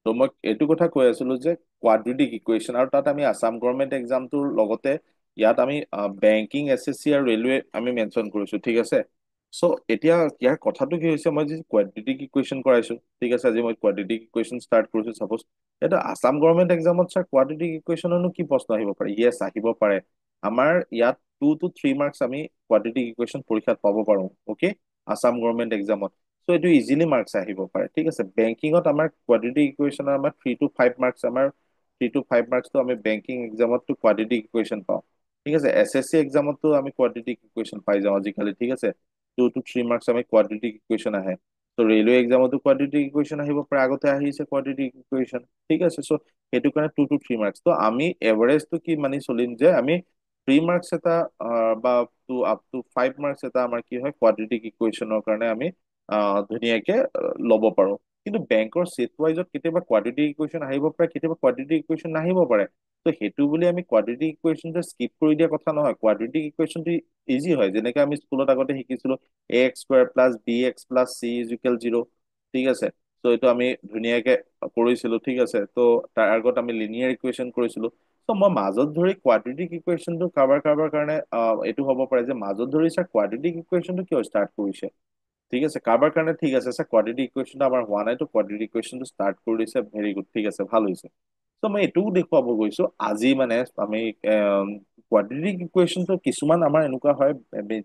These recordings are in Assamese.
তো মই এইটো কথা কৈ আছিলো যে কোৱাড্ৰেটিক ইকুৱেশ্যন আৰু তাত আমি আছাম গভৰ্ণমেণ্ট এক্সামটোৰ লগতে ইয়াত আমি বেংকিং এছএছচি আৰু ৰেলৱে আমি মেনশ্যন কৰিছো ঠিক আছে চ' এতিয়া ইয়াৰ কথাটো কি হৈছে মই যি কোৱাড্ৰেটিক ইকুৱেশ্যন কৰাইছো ঠিক আছে আজি মই কোৱাড্ৰেটিক ইকুৱেশ্যন ষ্টাৰ্ট কৰিছো চাপোজ এটা আছাম গভৰ্ণমেণ্ট এক্সামত ছাৰ কোৱাড্ৰেটিক ইকুৱেশ্যনৰনো কি প্ৰশ্ন আহিব পাৰে য়েছ আহিব পাৰে আমাৰ ইয়াত 2 to 3 মাৰ্কছ আমি কোৱাড্ৰেটিক ইকুৱেশ্যন পৰীক্ষাত পাব পাৰো অকে আছাম গভৰ্ণমেণ্ট এক্সামত চ' এইটো ইজিলি মাৰ্কছ আহিব পাৰে ঠিক আছে বেংকিঙত আমাৰ কোৱাড্ৰেটিক ইকুৱেশ্যনৰ আমাৰ 3 to 5 মাৰ্কছ আমাৰ 3 to 5 মাৰ্কছটো আমি বেংকিং এক্সামতো কোৱাড্ৰেটিক ইকুৱেশ্যন পাওঁ ঠিক আছে এছএছচি এক্সামতো আমি কোৱাড্ৰেটিক ইকুৱেশ্যন পাই যাওঁ আজিকালি ঠিক আছে 2 to 3 মাৰ্কছ আমি কোৱাড্ৰেটিক ইকুৱেশ্যন আহে ত' ৰেলৱে এক্সামতো কোৱাড্ৰেটিক ইকুৱেশ্যন আহিব পাৰে আগতে আহিছে কোৱাড্ৰেটিক ইকুৱেশ্যন ঠিক আছে চ' সেইটো কাৰণে 2 to 3 মাৰ্কছ ত' আমি এভাৰেজটো কি মানি চলিম যে আমি 3 মাৰ্কছ এটা বা up to 5 মাৰ্কছ এটা আমাৰ কি হয় কোৱাড্ৰেটিক ইকুৱেশ্যনৰ কাৰণে আমি ধুনীয়াকে ল'ব পাৰো কিন্তু বেংকৰ ছেট ৱাইজত কেতিয়াবা কোৱাড্ৰেটিক ইকুৱেশ্যন আহিব পাৰে কেতিয়াবা কোৱাড্ৰেটিক ইকুৱেশ্যন নাহিব পাৰে ত' সেইটো বুলি আমি কোৱাড্ৰেটিক ইকুৱেশ্যনটো স্কিপ কৰি দিয়া কথা নহয় কোৱাড্ৰেটিক ইকুৱেশ্যনটো ইজি হয় যেনেকে আমি স্কুলত আগতে শিকিছিলো ax² + bx + c = 0 ঠিক আছে ত' এইটো আমি ধুনীয়াকে কৰিছিলো ঠিক আছে ত' তাৰ আগত আমি লিনিয়াৰ ইকুৱেশ্যন কৰিছিলো ত' মই মাজত ধৰি কোৱাড্ৰেটিক ইকুৱেশ্যনটো কাৰোবাৰ কাৰোবাৰ কাৰণে এইটো হ'ব পাৰে যে মাজত ধৰি ছাৰ কোৱাড্ৰেটিক ইকুৱেশ্যনটো কিয় ষ্টাৰ্ট কৰিছে ঠিক আছে কাৰোবাৰ কাৰণে ঠিক আছে ছাৰ কোৱাড্ৰেটিক ইকুৱেশ্যনটো আমাৰ হোৱা নাই তো কোৱাড্ৰেটিক ইকুৱেশ্যনটো ষ্টাৰ্ট কৰি দিছে ভেৰি গুড ঠিক আছে ভাল হৈছে ত' মই এইটোও দেখুৱাব গৈছো আজি মানে আমি কোৱাড্ৰেটিক ইকুৱেশ্যনটো কিছুমান আমাৰ এনেকুৱা হয়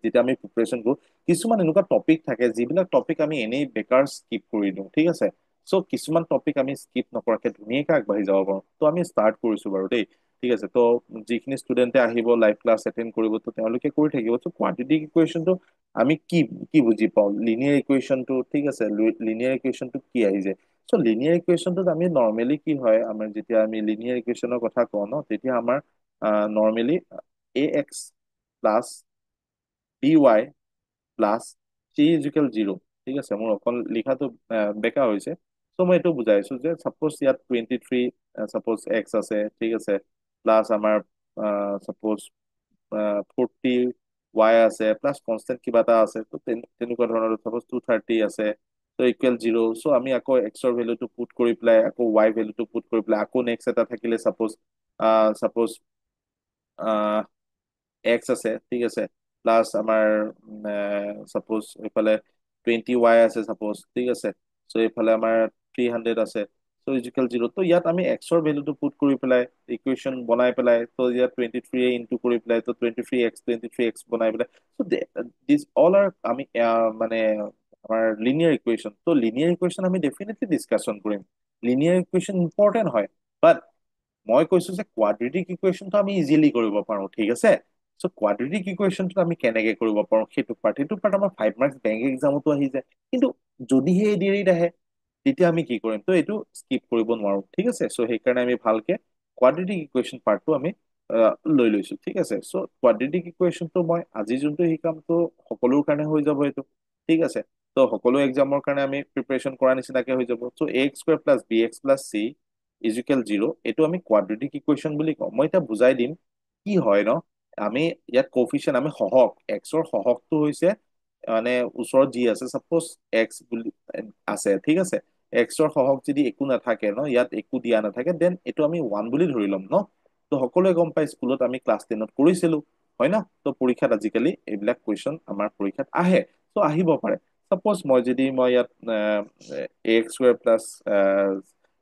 যেতিয়া আমি প্ৰিপেৰেশ্যন কৰো কিছুমান এনেকুৱা টপিক থাকে যিবিলাক টপিক আমি এনেই বেকাৰ স্কিপ কৰি দিওঁ ঠিক আছে চ' কিছুমান টপিক আমি স্কিপ নকৰাকে ধুনীয়াকে আগবাঢ়ি যাব পাৰো ত' আমি ষ্টাৰ্ট কৰিছো বাৰু দেই ঠিক আছে ত' যিখিনি ষ্টুডেণ্টে আহিব লাইভ ক্লাছ এটেণ্ড কৰিব ত' তেওঁলোকে কৰি থাকিব ত' কোৱাড্ৰেটিক ইকুৱেশ্যনটো আমি কি কি বুজি পাওঁ লিনিয়াৰ ইকুৱেশ্যনটো ঠিক আছে লিনিয়াৰ ইকুৱেশ্যনটো কি আহি যায় চ' লিনিয়াৰ ইকুৱেশ্যনটোত আমি নৰ্মেলি কি হয় আমাৰ যেতিয়া আমি লিনিয়াৰ ইকুৱেশ্যনৰ কথা কওঁ ন তেতিয়া আমাৰ নৰ্মেলি ax + by + c = 0 ঠিক আছে মোৰ অকল লিখাটো বেকা হৈছে চ' মই এইটো বুজাইছো যে চাপ'জ ইয়াত 23 চাপ'জ এক্স আছে ঠিক আছে প্লাছ আমাৰ চাপ'জ 40 y আছে প্লাছ কনষ্টেণ্ট কিবা এটা আছে তো তেনেকুৱা ধৰণৰ চাপ'জ 230 আছে ত' = 0 চ' আমি আকৌ এক্সৰ ভেলুটো পুট কৰি পেলাই আকৌ ৱাই ভেলুটো পুট কৰি পেলাই আকৌ নেক্সট এটা থাকিলে চাপ'জ এক্স আছে ঠিক আছে প্লাছ আমাৰ চাপ'জ এইফালে 20 y আছে চাপ'জ ঠিক আছে চ' এইফালে আমাৰ 300 আছে চ' = 0 তো ইয়াত আমি এক্সৰ ভেলুটো পুট কৰি পেলাই ইকুৱেশ্যন বনাই পেলাই তো ইয়াত 23 ইনটু কৰি পেলাই তো 23x বনাই পেলাই চ' দিছ অল আৰ আমি মানে আমাৰ লিনিয়াৰ ইকুৱেশ্যন তো লিনিয়াৰ ইকুৱেশ্যন আমি ডেফিনেটলি ডিছকাছন কৰিম লিনিয়াৰ ইকুৱেশ্যন ইম্পৰ্টেণ্ট হয় বাট মই কৈছো যে কোৱাড্ৰেটিক ইকুৱেশ্যনটো আমি ইজিলি কৰিব পাৰো ঠিক আছে চ' কোৱাড্ৰেটিক ইকুৱেশ্যনটো আমি কেনেকে কৰিব পাৰো সেইটো পাৰ্ট আমাৰ 5 মাৰ্কছ বেংক এক্সামতো আহি যায় কিন্তু যদিহে এডিআৰিত আহে তেতিয়া আমি কি কৰিম তো এইটো স্কিপ কৰিব নোৱাৰো ঠিক আছে চ' সেইকাৰণে আমি ভালকে কোৱাড্ৰেটিক ইকুৱেশ্যন পাৰ্টটো আমি লৈ লৈছো ঠিক আছে চ' কোৱাড্ৰেটিক ইকুৱেশ্যনটো মই আজি যোনটো শিকাম তো সকলোৰ কাৰণে হৈ যাব এইটো ঠিক আছে ত' সকলো এক্সামৰ কাৰণে আমি প্ৰিপেৰেশ্যন কৰা নিচিনাকে হৈ যাব চ' ax² + bx + c = 0 এইটো আমি কোৱাড্ৰেটিক ইকুৱেশ্যন বুলি কওঁ মই এতিয়া বুজাই দিম কি হয় ন আমি ইয়াত কফিচিয়েণ্ট আমি সহগ এক্সৰ সহগটো হৈছে মানে ওচৰত যি আছে চাপ'জ এক্স বুলি আছে ঠিক আছে এক্সৰ সহগ যদি একো নাথাকে ন ইয়াত একো দিয়া নাথাকে দেন এইটো আমি 1 বুলি ধৰি ল'ম ন তো সকলোৱে গম পাই স্কুলত আমি ক্লাছ 10ত কৰিছিলো হয় ন তো পৰীক্ষাত আজিকালি এইবিলাক কুৱেশ্যন আমাৰ পৰীক্ষাত আহে তো আহিব পাৰে চাপ'জ মই ইয়াত ax² প্লাছ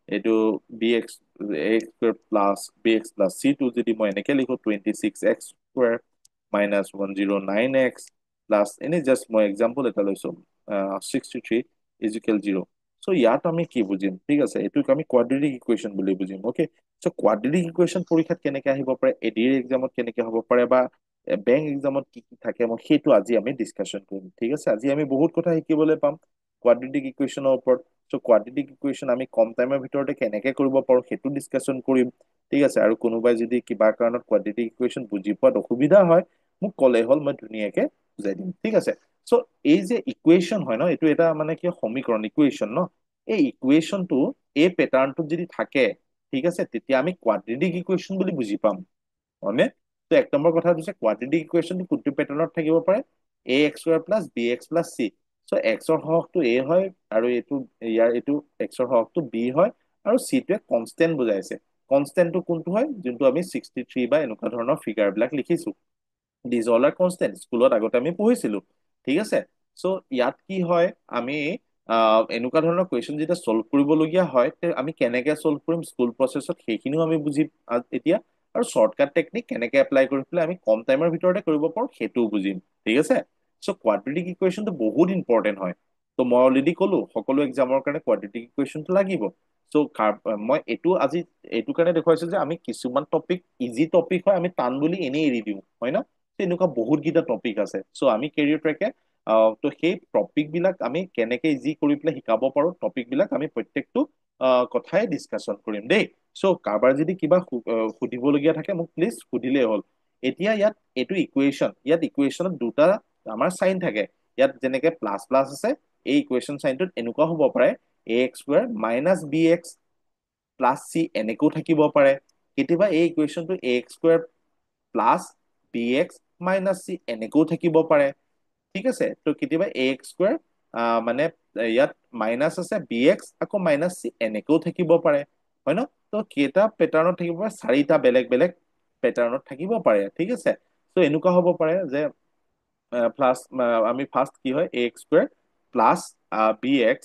এইটো bx² + যদি মই এনেকে লিখো 26x² - 109x প্লাছ এনেই জাষ্ট মই এক্সাম্পল এটা লৈছো 63 = 0 চ' ইয়াত আমি কি বুজিম ঠিক আছে এইটোক আমি কোৱাড্ৰেটিক ইকুৱেশ্যন বুলি বুজিম অকে চ' কোৱাড্ৰেটিক ইকুৱেশ্যন পৰীক্ষাত কেনেকে আহিব পাৰে এডিএৰ এক্সামত কেনেকে হ'ব পাৰে বা বেংক এক্সামত কি কি থাকে মই সেইটো আজি আমি ডিছকাশ্যন কৰিম ঠিক আছে আজি আমি বহুত কথা শিকিবলৈ পাম কোৱাড্ৰেটিক ইকুৱেশ্যনৰ ওপৰত চ' কোৱাড্ৰেটিক ইকুৱেশ্যন আমি কম টাইমৰ ভিতৰতে কেনেকে কৰিব পাৰো সেইটো ডিছকাশ্যন কৰিম ঠিক আছে আৰু কোনোবাই যদি কিবা কাৰণত কোৱাড্ৰেটিক ইকুৱেশ্যন বুজি পোৱাত অসুবিধা হয় মোক ক'লে হ'ল মই ধুনীয়াকে বুজাই দিম ঠিক আছে চ' এই যে ইকুৱেশ্যন হয় ন এইটো এটা মানে কি সমীকৰণ ইকুৱেশ্যন ন এই ইকুৱেশ্যনটো এই পেটাৰ্ণটোত যদি থাকে ঠিক আছে তেতিয়া আমি কোৱাড্ৰেটিক ইকুৱেশ্যন বুলি বুজি পাম হয়নে তো 1 নম্বৰ কথা হৈছে কোৱাড্ৰেটিক ইকুৱেশ্যনটো কোনটো পেটাৰ্ণত থাকিব পাৰে ax² + bx + c চ' এক্সৰ সহগটো এ হয় আৰু এইটো ইয়াৰ এইটো এক্সৰ সহগটো বি হয় আৰু চিটোৱে কনষ্টেণ্ট বুজাইছে। কনষ্টেণ্টটো কোনটো হয়, যোনটো আমি 63 বা এনেকুৱা ধৰণৰ ফিগাৰ বিলাক লিখিছো। দিজ অল আৰ কনষ্টেণ্ট, স্কুলত আগতে আমি পঢ়িছিলো। ঠিক আছে, চ' ইয়াত কি হয়, আমি এনেকুৱা ধৰণৰ কুৱেশ্যন যেতিয়া চল্ভ কৰিবলগীয়া হয়, আমি কেনেকে চল্ভ কৰিম স্কুল প্ৰচেছত সেইখিনিও আমি বুজি এতিয়া, আৰু শ্বৰ্টকাট টেকনিক কেনেকে এপ্লাই কৰি পেলাই আমি কম টাইমৰ ভিতৰতে কৰিব পাৰো সেইটোও বুজিম। ঠিক আছে, চ' কোৱাড্ৰেটিক ইকুৱেশ্যনটো বহুত ইম্পৰ্টেণ্ট হয়। ত' মই অলৰেডি ক'লো সকলো এক্সামৰ কাৰণে কোৱাড্ৰেটিক ইকুৱেশ্যনটো লাগিব। চ' মই আজি এইটো কাৰণে দেখুৱাইছো যে আমি কিছুমান টপিক ইজি টপিক হয় আমি টান বুলি এনেই এৰি দিওঁ, হয় ন? এনেকুৱা বহুত কেইটা টপিক আছে। চ' আমি কেৰিয়াৰ ট্ৰেকে তো সেই টপিক বিলাক আমি কেনেকে ইজি কৰি পেলাই শিকাব পাৰো, টপিক বিলাক আমি প্ৰত্যেকটো কথাই ডিছকাছন কৰিম দেই। চ' কাৰোবাৰ যদি কিবা সুধিবলগীয়া থাকে মোক প্লিজ সুধিলেই হ'ল। এতিয়া ইয়াত এইটো ইকুৱেশ্যন, ইয়াত ইকুৱেশ্যনত দুটা আমাৰ চাইন থাকে। ইয়াত যেনেকে প্লাছ প্লাছ আছে, এই ইকুৱেশ্যন চাইনটোত এনেকুৱা হ'ব পাৰে ax² minus bx plus c এনেকেও থাকিব পাৰে। কেতিয়াবা এই ইকুৱেশ্যনটো ax² plus bx minus c এনেকেও থাকিব পাৰে। ঠিক আছে, তো কেতিয়াবা ax² মানে ইয়াত মাইনাছ আছে bx আকৌ মাইনাছ c এনেকেও থাকিব পাৰে, হয় ন? তো কেইটা পেটাৰ্ণত থাকিব পাৰে, চাৰিটা বেলেগ বেলেগ পেটাৰ্ণত থাকিব পাৰে। ঠিক আছে, তো এনেকুৱা হ'ব পাৰে যে প্লাছ আমি ফাৰ্ষ্ট কি হয় ax² প্লাছ bx,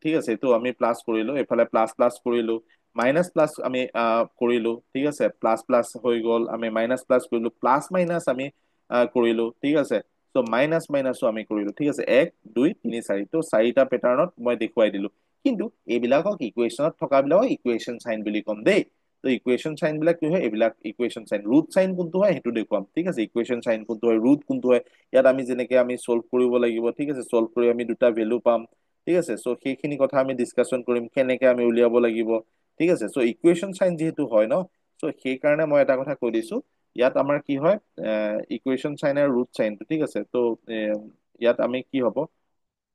ঠিক আছে, এইটো আমি প্লাছ কৰিলো, এইফালে প্লাছ প্লাছ কৰিলো, মাইনাছ প্লাছ আমি কৰিলো। ঠিক আছে, প্লাছ প্লাছ হৈ গ'ল, আমি মাইনাছ প্লাছ কৰিলো, প্লাছ মাইনাছ আমি কৰিলো। ঠিক আছে, ত' মাইনাছ মাইনাছো আমি কৰিলো। ঠিক আছে, 1 2 3 4, তো চাৰিটা পেটাৰ্ণত মই দেখুৱাই দিলো। কিন্তু এইবিলাকক ইকুৱেশ্যনত থকা বিলাকক ইকুৱেশ্যন চাইন বুলি ক'ম দেই। তো ইকুৱেশ্যন চাইন বিলাক কি হয়, এইবিলাক ইকুৱেশ্যন চাইন। ৰুট চাইন কোনটো হয় সেইটো দেখুৱাম। ঠিক আছে, ইকুৱেশ্যন চাইন কোনটো হয়, ৰুট কোনটো হয়, ইয়াত আমি যেনেকে আমি চল্ভ কৰিব লাগিব। ঠিক আছে, চল্ভ কৰি আমি দুটা ভেলু পাম। ঠিক আছে, চ' সেইখিনি কথা আমি ডিছকাছন কৰিম, কেনেকে আমি উলিয়াব লাগিব। ঠিক আছে, চ' ইকুৱেশ্যন চাইন যিহেতু হয় ন, চ' সেইকাৰণে মই এটা কথা কৈ দিছো, ইয়াত আমাৰ কি হয় ইকুৱেশ্যন চাইন আৰু ৰুট চাইনটো। ঠিক আছে, তো ইয়াত আমি কি হ'ব,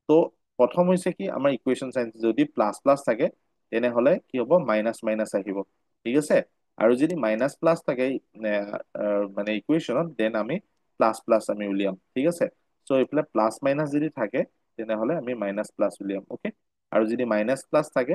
তো প্ৰথম হৈছে কি আমাৰ ইকুৱেশ্যন চাইন যদি প্লাছ প্লাছ থাকে তেনেহলে কি হ'ব, মাইনাছ মাইনাছ আহিব। ঠিক আছে, আৰু যদি মাইনাছ প্লাছ থাকে মানে ইকুৱেশ্যনত, দেন আমি প্লাছ প্লাছ আমি উলিয়াম। ঠিক আছে, চ' এইফালে প্লাছ মাইনাছ যদি থাকে তেনেহলে আমি মাইনাছ প্লাছ উলিয়াম। অ'কে, আৰু যদি মাইনাছ প্লাছ থাকে,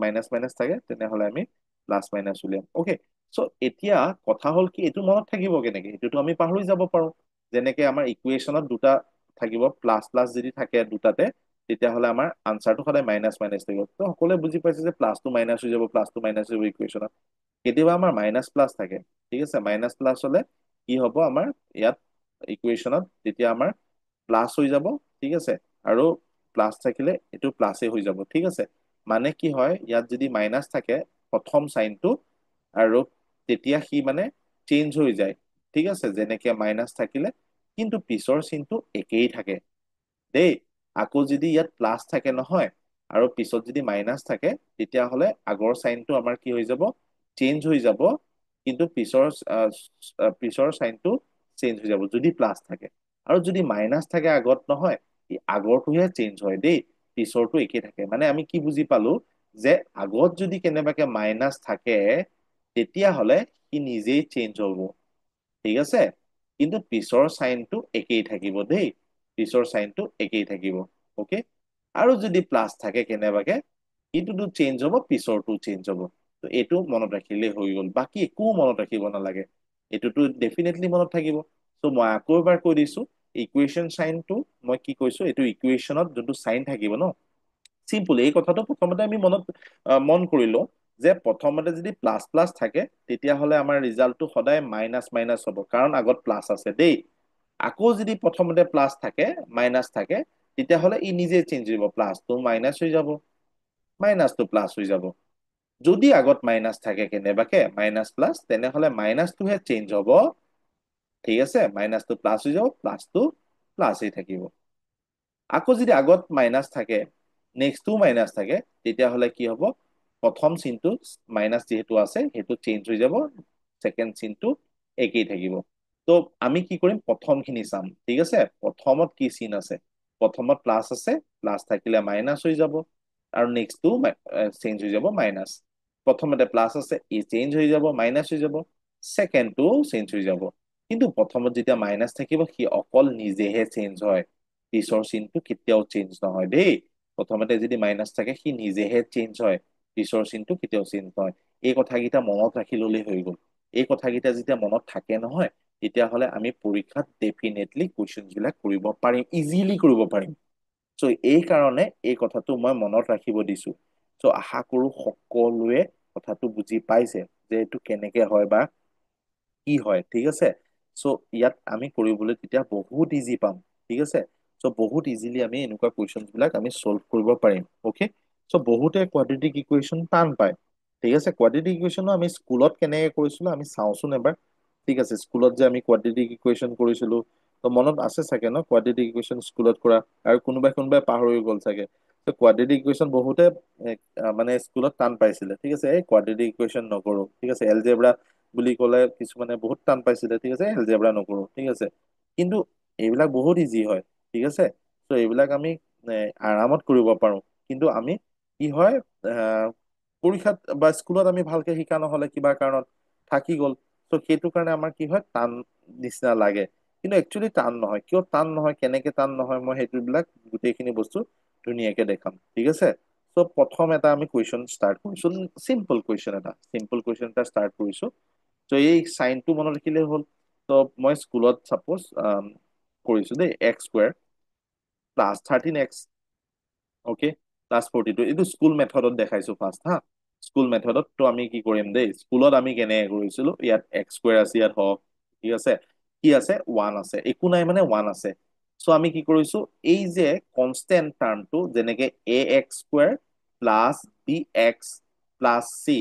মাইনাছ মাইনাছ থাকে, তেনেহলে আমি প্লাছ মাইনাছ উলিয়াম। অ'কে, চ' এতিয়া কথা হ'ল কি, এইটো মনত থাকিব কেনেকে, সেইটোতো আমি পাহৰি যাব পাৰো। যেনেকে আমাৰ ইকুৱেশ্যনত দুটা থাকিব, প্লাছ প্লাছ যদি থাকে দুটাতে, তেতিয়াহ'লে আমাৰ আনচাৰটো সদায় মাইনাছ মাইনাছ থাকিব। তো সকলোৱে বুজি পাইছে যে প্লাছটো মাইনাছ হৈ যাব, প্লাছটো মাইনাছ হৈ যাব ইকুৱেশ্যনত। কেতিয়াবা আমাৰ মাইনাছ প্লাছ থাকে। ঠিক আছে, মাইনাছ প্লাছ হলে কি হ'ব, আমাৰ ইয়াত ইকুৱেশ্যনত তেতিয়া আমাৰ প্লাছ হৈ যাব। ঠিক আছে, আৰু প্লাছ থাকিলে এইটো প্লাছে হৈ যাব। ঠিক আছে, মানে কি হয়, ইয়াত যদি মাইনাছ থাকে প্ৰথম চাইনটো, আৰু তেতিয়া সি মানে চেঞ্জ হৈ যায়। ঠিক আছে, যেনেকে মাইনাছ থাকিলে, কিন্তু পিছৰ চিনটো একেই থাকে দেই। আকৌ যদি ইয়াত প্লাছ থাকে নহয়, আৰু পিছত যদি মাইনাছ থাকে, তেতিয়াহ'লে আগৰ চাইনটো আমাৰ কি হৈ যাব, চেঞ্জ হৈ যাব, কিন্তু পিছৰ চাইনটো চেঞ্জ হৈ যাব যদি প্লাছ থাকে। আৰু যদি মাইনাছ থাকে আগত নহয়, আগৰটোহে চেঞ্জ হয় দেই, পিছৰটো একে থাকে। মানে আমি কি বুজি পালো, যে আগত যদি কেনেবাকে মাইনাছ থাকে তেতিয়াহ'লে সি নিজেই চেঞ্জ হ'ব। ঠিক আছে, কিন্তু পিছৰ চাইনটো একেই থাকিব দেই, পিছৰ চাইনটো একেই থাকিব। অ'কে, আৰু যদি প্লাছ থাকে কেনেবাকে, সেইটোতো চেঞ্জ হ'ব, পিছৰটো চেঞ্জ হ'ব। তো এইটো মনত ৰাখিলে হৈ গ'ল, বাকী একো মনত ৰাখিব নালাগে, এইটোতো ডেফিনেটলি মনত থাকিব। চ' মই আকৌ এবাৰ কৈ দিছো, ইকুৱেশ্যন চাইনটো মই কি কৈছো, এইটো ইকুৱেশ্যনত যোনটো চাইন থাকিব ন, চিম্পল এই কথাটো প্ৰথমতে আমি মন কৰিলো, যে প্ৰথমতে যদি প্লাছ প্লাছ থাকে তেতিয়াহ'লে আমাৰ ৰিজাল্টটো সদায় মাইনাছ মাইনাছ হ'ব, কাৰণ আগত প্লাছ আছে দেই। আকৌ যদি প্ৰথমতে প্লাছ থাকে, মাইনাছ থাকে, তেতিয়াহ'লে ই নিজে চেঞ্জ হৈ যাব, প্লাছটো মাইনাছ হৈ যাব, মাইনাছটো প্লাছ হৈ যাব। যদি আগত মাইনাছ থাকে কেনেবাকে মাইনাছ প্লাছ, তেনেহ'লে মাইনাছটোহে চেঞ্জ হ'ব। ঠিক আছে, মাইনাছটো প্লাছ হৈ যাব, প্লাছটো প্লাছেই থাকিব। আকৌ যদি আগত মাইনাছ থাকে, নেক্সটটো মাইনাছ থাকে, তেতিয়াহ'লে কি হ'ব, প্ৰথম চিনটো মাইনাছ যিহেতু আছে সেইটো চেঞ্জ হৈ যাব, ছেকেণ্ড চিনটো একেই থাকিব। তো আমি কি কৰিম, প্ৰথমখিনি চাম। ঠিক আছে, প্ৰথমত কি চিন আছে, প্ৰথমত প্লাছ আছে, প্লাছ থাকিলে মাইনাছ হৈ যাব, আৰু নেক্সটটো চেঞ্জ হৈ যাব মাইনাছ। প্ৰথমতে প্লাছ আছে, ই চেঞ্জ হৈ যাব, মাইনাছ হৈ যাব, ছেকেণ্ডটো চেঞ্জ হৈ যাব। কিন্তু প্ৰথমত যেতিয়া মাইনাছ থাকিব, সি অকল নিজেহে চেঞ্জ হয়, পিছৰ চিনটো কেতিয়াও চেঞ্জ নহয় দেই। প্ৰথমতে যদি মাইনাছ থাকে সি নিজেহে চেঞ্জ হয়, পিছৰ চিনটো কেতিয়াও চেঞ্জ নহয়। এই কথাকেইটা মনত ৰাখি ললেই হৈ গ'ল। এই কথাকেইটা যেতিয়া মনত থাকে নহয়, তেতিয়াহ'লে আমি পৰীক্ষাত ডেফিনেটলি কুৱেশ্যন বিলাক কৰিব পাৰিম, ইজিলি কৰিব পাৰিম। চ' এই কাৰণে এই কথাটো মই মনত ৰাখিব দিছো। চ' আশা কৰো সকলোৱে কথাটো বুজি পাইছে যে এইটো কেনেকে হয় বা কি হয়, ঠিক আছে। চ' ইয়াত আমি কৰিবলৈ তেতিয়া বহুত ইজি পাম, ঠিক আছে। চ' বহুত ইজিলি আমি এনেকুৱা কুৱেশ্যন বিলাক আমি চল্ভ কৰিব পাৰিম। অকে, চ' বহুতে কোৱাড্ৰেটিক ইকুৱেশ্যন টান পায়, ঠিক আছে। কোৱাড্ৰেটিক ইকুৱেশ্যনো আমি স্কুলত কেনেকে কৰিছিলো আমি চাওঁচোন এবাৰ। ঠিক আছে, স্কুলত যে আমি কোৱাড্ৰেটিক ইকুৱেশ্যন কৰিছিলো, ত মনত আছে চাগে ন কোৱাড্ৰেটিক ইকুৱেশ্যন স্কুলত কৰা, আৰু কোনোবাই কোনোবাই পাহৰি গ'ল চাগে। ত কোৱাড্ৰেটিক ইকুৱেশ্যন বহুতে মানে স্কুলত টান পাইছিলে, ঠিক আছে। এই কোৱাড্ৰেটিক ইকুৱেশ্যন নকৰো, ঠিক আছে। এলজেব্ৰা বুলি ক'লে কিছুমানে বহুত টান পাইছিলে, ঠিক আছে, এলজেব্ৰা নকৰো, ঠিক আছে। কিন্তু এইবিলাক বহুত ইজি হয়, ঠিক আছে। ত' এইবিলাক আমি আৰামত কৰিব পাৰো। কিন্তু আমি কি হয়, পৰীক্ষাত বা স্কুলত আমি ভালকে শিকা নহলে কিবা কাৰণত থাকি গ'ল, ত' সেইটো কাৰণে আমাৰ কি হয় টান নিচিনা লাগে। কিন্তু একচুৱেলি টান নহয়। কিয় টান নহয়, কেনেকে টান নহয়, মই সেইটোবিলাক গোটেইখিনি বস্তু ধুনীয়াকে দেখাম, ঠিক আছে। চ' প্ৰথম এটা আমি কুৱেশ্যন ষ্টাৰ্ট কৰিছো, চিম্পল কুৱেশ্যন এটা ষ্টাৰ্ট কৰিছো। ত' এই চাইনটো মনত ৰাখিলেই হ'ল। ত' মই স্কুলত চাপ'জ কৰিছো দেই, x square plus 13x, okay, plus 42। এইটো স্কুল মেথডত দেখাইছো ফাৰ্ষ্ট, হা। স্কুল মেথডত তো আমি কি কৰিম দেই, স্কুলত আমি কেনেকে কৰিছিলো, ইয়াত এক্স স্কুৱেৰ আছে, ইয়াত হওক, ঠিক আছে। কি আছে, ওৱান আছে, একো নাই মানে ওৱান আছে। চ' আমি কি কৰিছো, এই যে কনষ্টেন্ট টাৰ্মটো, যেনেকে a x square plus B x plus c,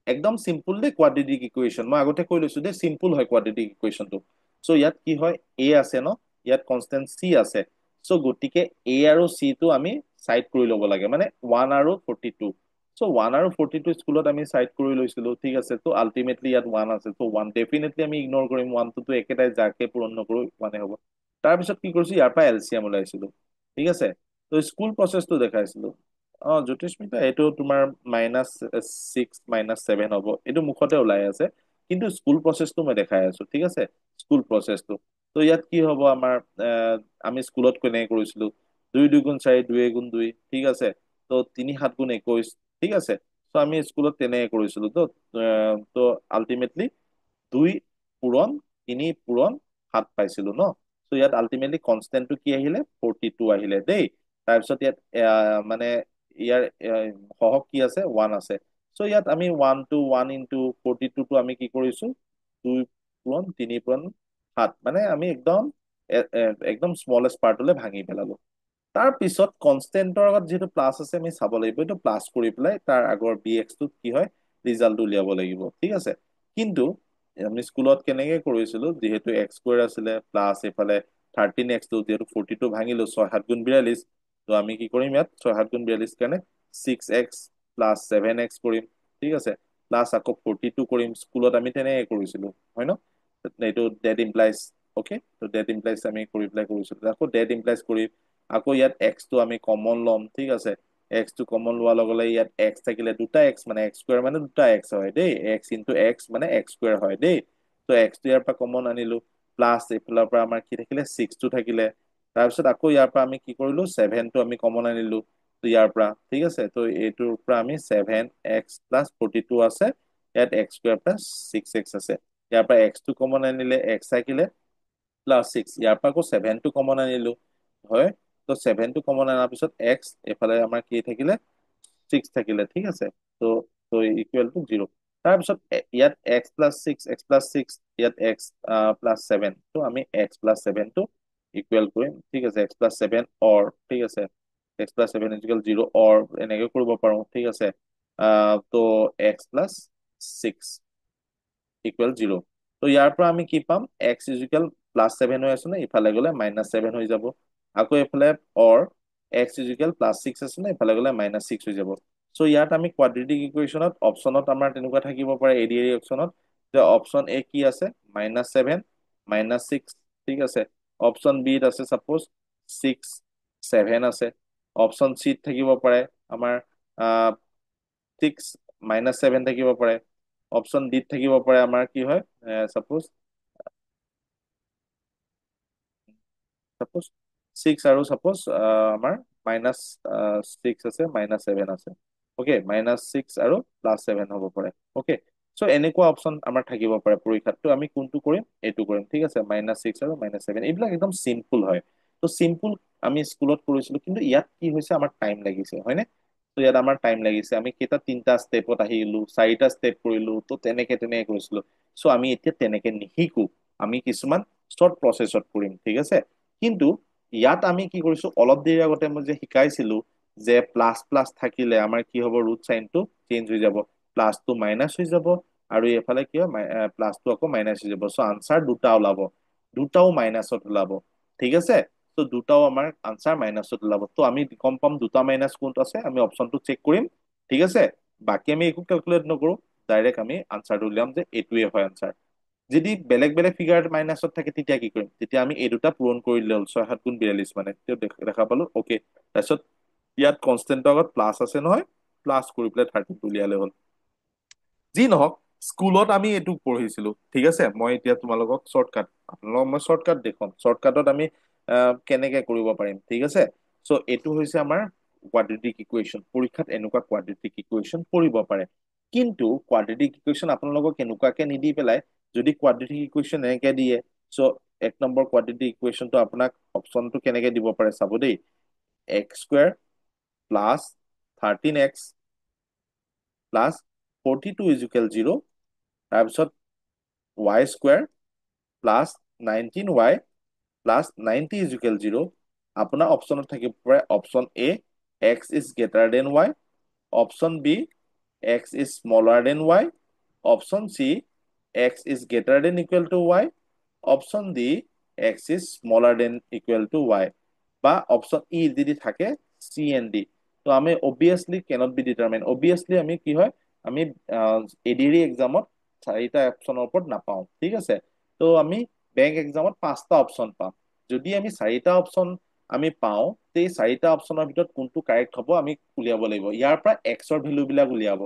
একদম চিম্পুল দেই কোৱাড্ৰেটিক ইকুৱেশ্যন। মই আগতে কৈ লৈছো দেই, চিম্পুল হয় কোৱাড্ৰেটিক ইকুৱেশ্যনটো। চ' ইয়াত কি হয়, এ আছে ন, ইয়াত কনষ্টেন্ট চি আছে। চ' গতিকে এ আৰু চি টো আমি চাইড কৰি ল'ব লাগে, মানে 1 আৰু 42। চ' 1 আৰু 42 স্কুলত আমি চাইড কৰি লৈছিলো, ঠিক আছে। ত' আল্টিমেটলি ইয়াত ওৱান আছে, ত' ওৱান ডেফিনেটলি আমি ইগনৰ কৰিম, ওৱানটোতো একেটাই, যাকে পূৰণ নকৰো মানে হ'ব। তাৰপিছত কি কৰিছো, ইয়াৰ পৰা এলচিএম ওলাইছিলো, ঠিক আছে। ত' স্কুল প্ৰচেছটো দেখাইছিলো। জ্যোতিস্মিতা, এইটো তোমাৰ -6 - 7 হ'ব, এইটো মুখতে ওলাই আছে। কিন্তু স্কুল প্ৰচেছটো মই দেখাই আছো, ঠিক আছে। স্কুল প্ৰচেছটো, ত' ইয়াত কি হ'ব আমাৰ, আমি স্কুলত কেনেকে কৰিছিলো, 2 × 2 = 4, 2 × 2 = 2, ঠিক আছে। ত' 3 × 7 = 21, ঠিক আছে। ত' আমি স্কুলত তেনেকে কৰিছিলো। ত' আল্টিমেটলি 2 পূৰণ 3 পূৰণ 7 পাইছিলো ন। ত' ইয়াত আল্টিমেটলি কনষ্টেন্টটো কি আহিলে, 42 আহিলে দেই। তাৰপিছত ইয়াত মানে ইয়াৰ সহগ কি আছে, ওৱান আছে। চ' ইয়াত আমি 1 × 1 × 42 টো আমি কি কৰিছো, 2 পূৰণ 3 পূৰণ 7, মানে আমি একদম স্মলেষ্ট পাৰ্টলৈ ভাঙি পেলালো। তাৰ পিছত কনষ্টেন্টৰ আগত যিহেতু প্লাছ আছে, আমি চাব লাগিব এইটো প্লাছ কৰি পেলাই তাৰ আগৰ বি এক্সটোত কি হয় ৰিজাল্টটো উলিয়াব লাগিব, ঠিক আছে। কিন্তু আমি স্কুলত কেনেকে কৰিছিলো, যিহেতু এক্স স্কুৱেৰ আছিলে, প্লাছ এইফালে 13x টো যিহেতু 42 ভাঙিলো, 6 × 7 = 42। ত' আমি কি কৰিম, ইয়াত 6 × 7 = 42 কাৰণে 6x প্লাছ 7x কৰিম, ঠিক আছে। প্লাছ আকৌ 42 কৰিম, স্কুলত আমি তেনেকে কৰিছিলো, হয় ন। এইটো ডেট ইমপ্লাইজ, অকে। ত' ডেট ইমপ্লাইজ আমি কৰি পেলাই কৰিছিলো, আকৌ ডেট ইমপ্লাইজ কৰি আকৌ ইয়াত এক্সটো আমি কমন ল'ম, ঠিক আছে। এক্সটো কমন লোৱাৰ লগে লগে ইয়াত এক্স থাকিলে, দুটা এক্স মানে এক্স স্কুৱেৰ মানে দুটা এক্স হয় দেই, x × x মানে এক্স স্কুৱেৰ হয় দেই। ত' এক্সটো ইয়াৰ পৰা কমন আনিলো, প্লাছ এইফালৰ পৰা আমাৰ কি থাকিলে, 6টো থাকিলে। তাৰপিছত আকৌ ইয়াৰ পৰা আমি কি কৰিলো, 7টো আমি কমন আনিলো, ত' ইয়াৰ পৰা, ঠিক আছে। ত' এইটোৰ পৰা আমি 7x + 42 আছে, ইয়াত এক্স স্কুৱেৰ প্লাছ 6x আছে। ইয়াৰ পৰা এক্সটো কমন আনিলে, এক্স থাকিলে, প্লাছ 6, ইয়াৰ পৰা আকৌ 7টো কমন আনিলো, হয়। ত' 7টো কমন অনাৰ পিছত এক্স, এইফালে আমাৰ কি থাকিলে, 6 থাকিলে, ঠিক আছে। ত' = 0। তাৰপিছত ইয়াত x + 6 ইয়াত x + 7, ত' আমি x + 7 টো ইকুৱেল কৰিম, ঠিক আছে। x + 7 অৰ, ঠিক আছে, x + 7 = 0 অৰ এনেকে কৰিব পাৰো, ঠিক আছে। ত' x + 6 = 0। ত' ইয়াৰ পৰা আমি কি পাম, x +7 হৈ আছে নে, ইফালে গলে -7 হৈ যাব। আকৌ এইফালে অৰ x +6 আছে নে, ইফালে গলে -6 হৈ যাব। চ' ইয়াত আমি কোৱাড্ৰেটিক ইকুৱেশ্যনত অপশ্যনত আমাৰ তেনেকুৱা থাকিব পাৰে, এডিএৰি অপশ্যনত, যে অপশ্যন এ কি আছে, -7 -6, ঠিক আছে। অপশ্যন বিত আছে চাপ'জ 6 7 আছে। অপশ্যন চিত থাকিব পাৰে আমাৰ 6 -7 থাকিব পাৰে। অপশ্যন ডিত থাকিব পাৰে আমাৰ কি হয়, চাপ'জ চাপ'জ 6 আৰু চাপ'জ আমাৰ -6 আছে, -7 আছে। অ'কে -6 আৰু +7 হ'ব পাৰে। অ'কে, চ' এনেকুৱা অপশ্যন আমাৰ থাকিব পাৰে পৰীক্ষাত। তো আমি কোনটো কৰিম, এইটো কৰিম, ঠিক আছে। -6 আৰু -7 এইবিলাক একদম চিম্পুল হয়। তো চিম্পুল আমি স্কুলত কৰিছিলো, কিন্তু ইয়াত কি হৈছে আমাৰ টাইম লাগিছে, হয়নে? তো ইয়াত আমাৰ টাইম লাগিছে, আমি কেইটা 3টা ষ্টেপত আহিলো, 4টা ষ্টেপ কৰিলো, তো তেনেকে কৰিছিলো। চ' আমি এতিয়া তেনেকে নিশিকো, আমি কিছুমান শ্বৰ্ট প্ৰচেছত কৰিম, ঠিক আছে। কিন্তু ইয়াত আমি কি কৰিছো, অলপ দেৰি আগতে মই যে শিকাইছিলো যে প্লাছ প্লাছ থাকিলে আমাৰ কি হ'ব, ৰুট চাইনটো চেঞ্জ হৈ যাব, প্লাছটো মাইনাছ হৈ যাব, আৰু এইফালে কি হয়, প্লাছটো আকৌ মাইনাছ হৈ যাব। চ' আনচাৰ দুটা ওলাব, দুটাও মাইনাছত ওলাব, ঠিক আছে। ত' দুটাও আমাৰ আনচাৰ মাইনাছত ওলাব। ত' আমি গম পাম দুটা মাইনাছ কোনটো আছে, আমি অপশ্যনটো চেক কৰিম, ঠিক আছে। বাকী আমি একো কেলকুলেট নকৰো, ডাইৰেক্ট আমি আনচাৰটো উলিয়াম যে এইটোৱে হয় আনচাৰ। যদি বেলেগ বেলেগ ফিগাৰ মাইনাছত থাকে তেতিয়া কি কৰিম, তেতিয়া আমি এই দুটা পূৰণ কৰি দিলে হ'ল, 6 × 7 = 42, মানে দেখা পালো। অ'কে, তাৰপিছত ইয়াত কনষ্টেন্টৰ আগত প্লাছ আছে নহয়, প্লাছ কৰি পেলাই 32 উলিয়ালে হ'ল। যি নহওক, স্কুলত আমি এইটো পঢ়িছিলো, ঠিক আছে। মই এতিয়া তোমালোকক শ্বৰ্টকাট, আপোনালোকক মই শ্বৰ্টকাট দেখুৱাম, শ্বৰ্টকাটত আমি কেনেকে কৰিব পাৰিম, ঠিক আছে। চ' এইটো হৈছে আমাৰ কোৱাড্ৰেটিক ইকুৱেশ্যন। পৰীক্ষাত এনেকুৱা কোৱাড্ৰেটিক ইকুৱেশ্যন পৰিব পাৰে। কিন্তু কোৱাড্ৰেটিক ইকুৱেশ্যন আপোনালোকক এনেকুৱাকে নিদি পেলাই, যদি কোৱাড্ৰেটিক ইকুৱেশ্যন এনেকে দিয়ে, চ' 1 নম্বৰ কোৱাড্ৰেটিক ইকুৱেশ্যনটো আপোনাক অপশ্যনটো কেনেকে দিব পাৰে চাব দেই। x² + 13x + 42 = 0, তাৰপিছত y² + 19y + 90 = 0। আপোনাৰ অপশ্যনত থাকিব পাৰে option A, x is greater than y, option B, x is smaller than y, option C, x is greater than equal to y, option D, x is smaller than equal to y, বা অপশ্যন ই যদি থাকে চি এণ্ড ডি। তো আমি obviously cannot be determine, obviously আমি কি হয়, আমি এডিআৰই এক্সামত 4টা অপশ্যনৰ ওপৰত নাপাওঁ, ঠিক আছে। তো আমি বেংক এক্সামত 5টা অপশ্যন পাম। যদি আমি 4টা অপশ্যন আমি পাওঁ, এই 4টা অপশ্যনৰ ভিতৰত কোনটো কাৰেক্ট হ'ব আমি উলিয়াব লাগিব। ইয়াৰ পৰা এক্সৰ ভেলু বিলাক উলিয়াব,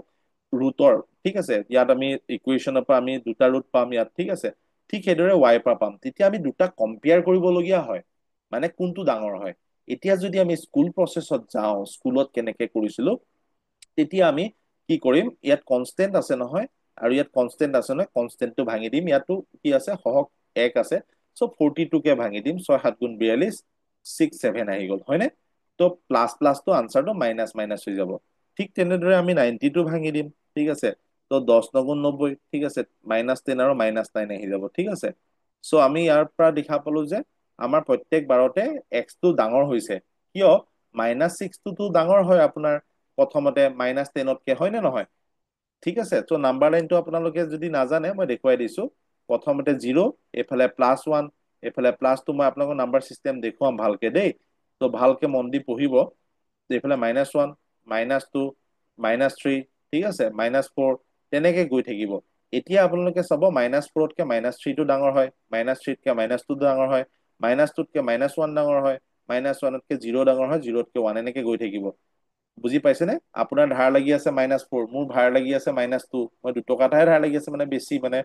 ৰুটৰ, ঠিক আছে। ইয়াত আমি ইকুৱেশ্যনৰ পৰা আমি দুটা ৰুট পাম ইয়াত, ঠিক আছে। ঠিক সেইদৰে ৱাইৰ পৰা পাম। তেতিয়া আমি দুটা কম্পেয়াৰ কৰিবলগীয়া হয়, মানে কোনটো ডাঙৰ হয়। এতিয়া যদি আমি স্কুল প্ৰচেছত যাওঁ, স্কুলত কেনেকে কৰিছিলো, তেতিয়া আমি কি কৰিম, ইয়াত কনষ্টেন্ট আছে নহয়, আৰু ইয়াত কনষ্টেন্ট আছে নহয়, কনষ্টেন্টটো ভাঙি দিম। ইয়াতো কি আছে, সহগ 1 আছে, চ' 42কে ভাঙি দিম, 6 × 7 = 42, 6 7 আহি গ'ল, হয়নে? তো প্লাছ প্লাছটো আনচাৰটো মাইনাছ মাইনাছ হৈ যাব। ঠিক তেনেদৰে আমি 90টো ভাঙি দিম, ঠিক আছে। তো 10 × 90, ঠিক আছে, -10 আৰু -9 আহি যাব, ঠিক আছে। চ' আমি ইয়াৰ পৰা দেখা পালো যে আমাৰ প্ৰত্যেক বাৰতে এক্সটো ডাঙৰ হৈছে। কিয়, -6টোতো ডাঙৰ হয় আপোনাৰ প্ৰথমতে -10তকে, হয় নে নহয়? ঠিক আছে। ত' নাম্বাৰ লাইনটো আপোনালোকে যদি নাজানে মই দেখুৱাই দিছো। প্ৰথমতে 0, এইফালে +1, এইফালে প্লাছটো, মই আপোনালোকৰ নাম্বাৰ চিষ্টেম দেখুৱাম ভালকে দেই। ত' ভালকে মন দি পঢ়িব। এইফালে -1, -2, -3, ঠিক আছে, -4, তেনেকে গৈ থাকিব। এতিয়া আপোনালোকে চাব, -4তকে -3টো ডাঙৰ হয়, -3তকে -2টো ডাঙৰ হয়, -2তকে -1 ডাঙৰ হয়, -1তকে 0 ডাঙৰ হয়, 0তকে 1, এনেকে গৈ থাকিব। বুজি পাইছেনে? আপোনাৰ ধাৰ লাগি আছে -4, মোৰ ধাৰ লাগি আছে -2, মই 2 টকা এটাহে ধাৰ লাগি আছে, মানে বেছি, মানে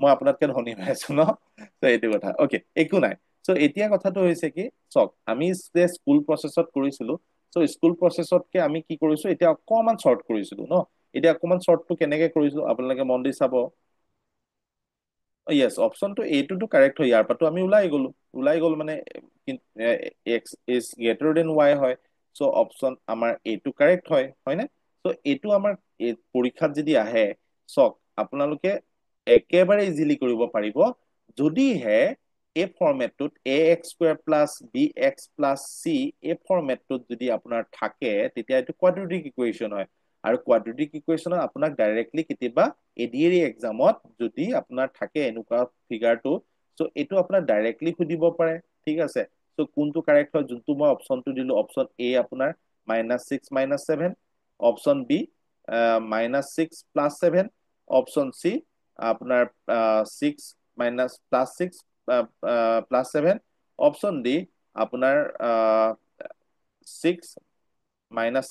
মই আপোনাতকে ধনী হৈ আছো ন। ত' এইটো কথা, অ'কে, একো নাই। চ' এতিয়া কথাটো হৈছে কি, চাওক, আমি যে স্কুল প্ৰচেছত কৰিছিলো, চ' স্কুল প্ৰচেছতকে আমি কি কৰিছো, এতিয়া অকণমান শ্বৰ্ট কৰিছিলো ন। এতিয়া অকণমান শ্বৰ্টটো কেনেকে কৰিছো আপোনালোকে মন দি চাব। য়েছ, অপশ্যনটো এইটোতো কাৰেক্ট হয়, ইয়াৰ পৰাতো আমি ওলাই গলো মানে x is greater than Y হয়। চ' অপশ্যন আমাৰ এইটো কাৰেক্ট হয়, হয়নে? চ' এইটো আমাৰ পৰীক্ষাত যদি আহে, চাওক, আপোনালোকে একেবাৰে ইজিলি কৰিব পাৰিব, যদিহে এই ফৰ্মেটটোত ax² + bx + c, এই ফৰ্মেটটোত যদি আপোনাৰ থাকে, তেতিয়া এইটো কোৱাড্ৰেটিক ইকুৱেশ্যন হয়। আৰু কোৱাড্ৰেটিক ইকুৱেশ্যনত আপোনাক ডাইৰেক্টলি কেতিয়াবা এডিআৰই এক্সামত যদি আপোনাৰ থাকে এনেকুৱা ফিগাৰটো, চ' এইটো আপোনাক ডাইৰেক্টলি সুধিব পাৰে, ঠিক আছে। চ' কোনটো কাৰেক্ট হয়, যোনটো মই অপশ্যনটো দিলো, অপশ্যন এ আপোনাৰ -6 - 7, অপশ্যন বি -6 + 7, অপশ্যন চি আপোনাৰ 6 +6 +7, অপশ্যন ডি আপোনাৰ 6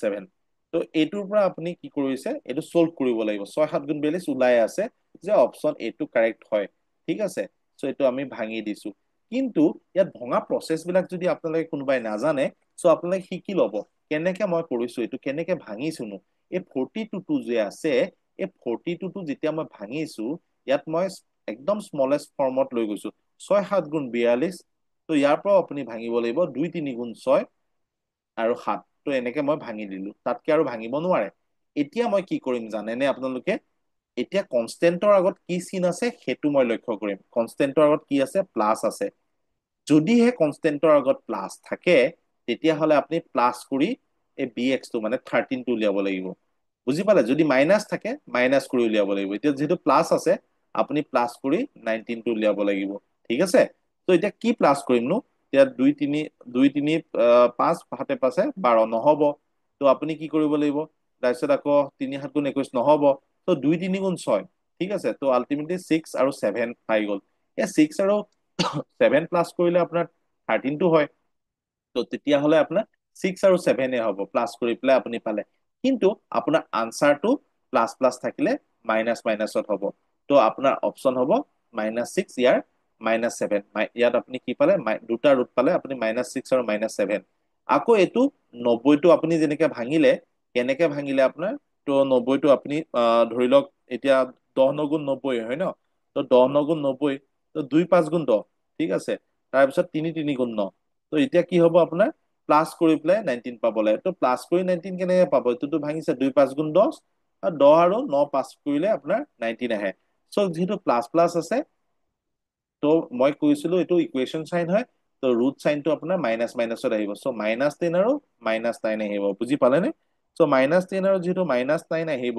- 7। তো এইটোৰ পৰা আপুনি কি কৰিছে, এইটো চল্ভ কৰিব লাগিব। 6 × 7 = 42 ওলাই আছে যে অপশ্যন এইটো কাৰেক্ট হয়, ঠিক আছে। চ' এইটো আমি ভাঙি দিছো। কিন্তু ইয়াত ভঙা প্ৰচেছ বিলাক যদি আপোনালোকে কোনোবাই নাজানে, চ' আপোনালোকে শিকি লব, কেনেকে মই কৰিছো, এইটো কেনেকে ভাঙিছোনো, এই 42টো যে আছে, এই 42টো যেতিয়া মই ভাঙিছো, ইয়াত মই একদম স্মলেষ্ট ফৰ্মত লৈ গৈছো। 6 7 গুণ 42। তো ইয়াৰ পৰাও আপুনি ভাঙিব লাগিব 2 3 গুণ 6 আৰু 7। তো এনেকে মই ভাঙি দিলো, তাতকে আৰু ভাঙিব নোৱাৰে। এতিয়া মই কি কৰিম জানেনে আপোনালোকে? এতিয়া কনষ্টেন্টৰ আগত কি চিন আছে সেইটো মই লক্ষ্য কৰিম। কনষ্টেন্টৰ আগত কি আছে? প্লাছ আছে। যদিহে কনষ্টেন্টৰ আগত প্লাছ থাকে, তেতিয়াহ'লে আপুনি প্লাছ কৰি এই বি এক্সটো মানে 13টো উলিয়াব লাগিব। বুজি পালে? যদি মাইনাছ থাকে, মাইনাছ কৰি উলিয়াব লাগিব। এতিয়া যিহেতু প্লাছ আছে, আপুনি প্লাছ কৰি 19টো উলিয়াব লাগিব। ঠিক আছে? তো এতিয়া কি প্লাছ কৰিমনো? এতিয়া 2 3 5 7 5 12 নহ'ব। তো আপুনি কি কৰিব লাগিব? তাৰপিছত আকৌ 3 7 গুণ 21 নহ'ব। তো 2 3 গুণ 6। ঠিক আছে? তো আল্টিমেটলি 6 আৰু 7 পাই গ'ল। এই 6 আৰু 7 প্লাছ কৰিলে আপোনাৰ 13টো হয়। তো তেতিয়াহ'লে আপোনাৰ 6 আৰু 7 হ'ব, প্লাছ কৰি পেলাই আপুনি পালে। কিন্তু আপোনাৰ আনচাৰটো প্লাছ প্লাছ থাকিলে মাইনাছ মাইনাছত হ'ব। তো আপোনাৰ অপশ্যন হ'ব -6, ইয়াৰ -7। ইয়াত আপুনি কি পালে? দুটা ৰুট পালে আপুনি -6 আৰু -7। আকৌ এইটো 90টো আপুনি যেনেকে ভাঙিলে, কেনেকে ভাঙিলে আপোনাৰ? তো 90টো আপুনি ধৰি লওক, এতিয়া 10 9 গুণ 90 হয় ন? তো 10 9 গুণ 90, তো 2 5 গুণ 10। ঠিক আছে? তাৰপিছত 3 3 গুণ 9। তো এতিয়া কি হ'ব আপোনাৰ? প্লাছ কৰি পেলাই 19 পাব লাগে। তো প্লাছ কৰি 19 কেনেকে পাব? এইটোতো ভাঙিছে 2 5 গুণ 10, আৰু 10 আৰু 9 পাছ কৰিলে আপোনাৰ 19 আহে। চ' যিহেতু প্লাছ প্লাছ আছে, তো মই কৈছিলো এইটো ইকুৱেশ্যন চাইন হয়। তো ৰুট চাইনটো আপোনাৰ মাইনাছ মাইনাছত আহিব। চ' -10 আৰু -9 আহিব। বুজি পালেনে? চ' -10 আৰু যিহেতু -9 আহিব,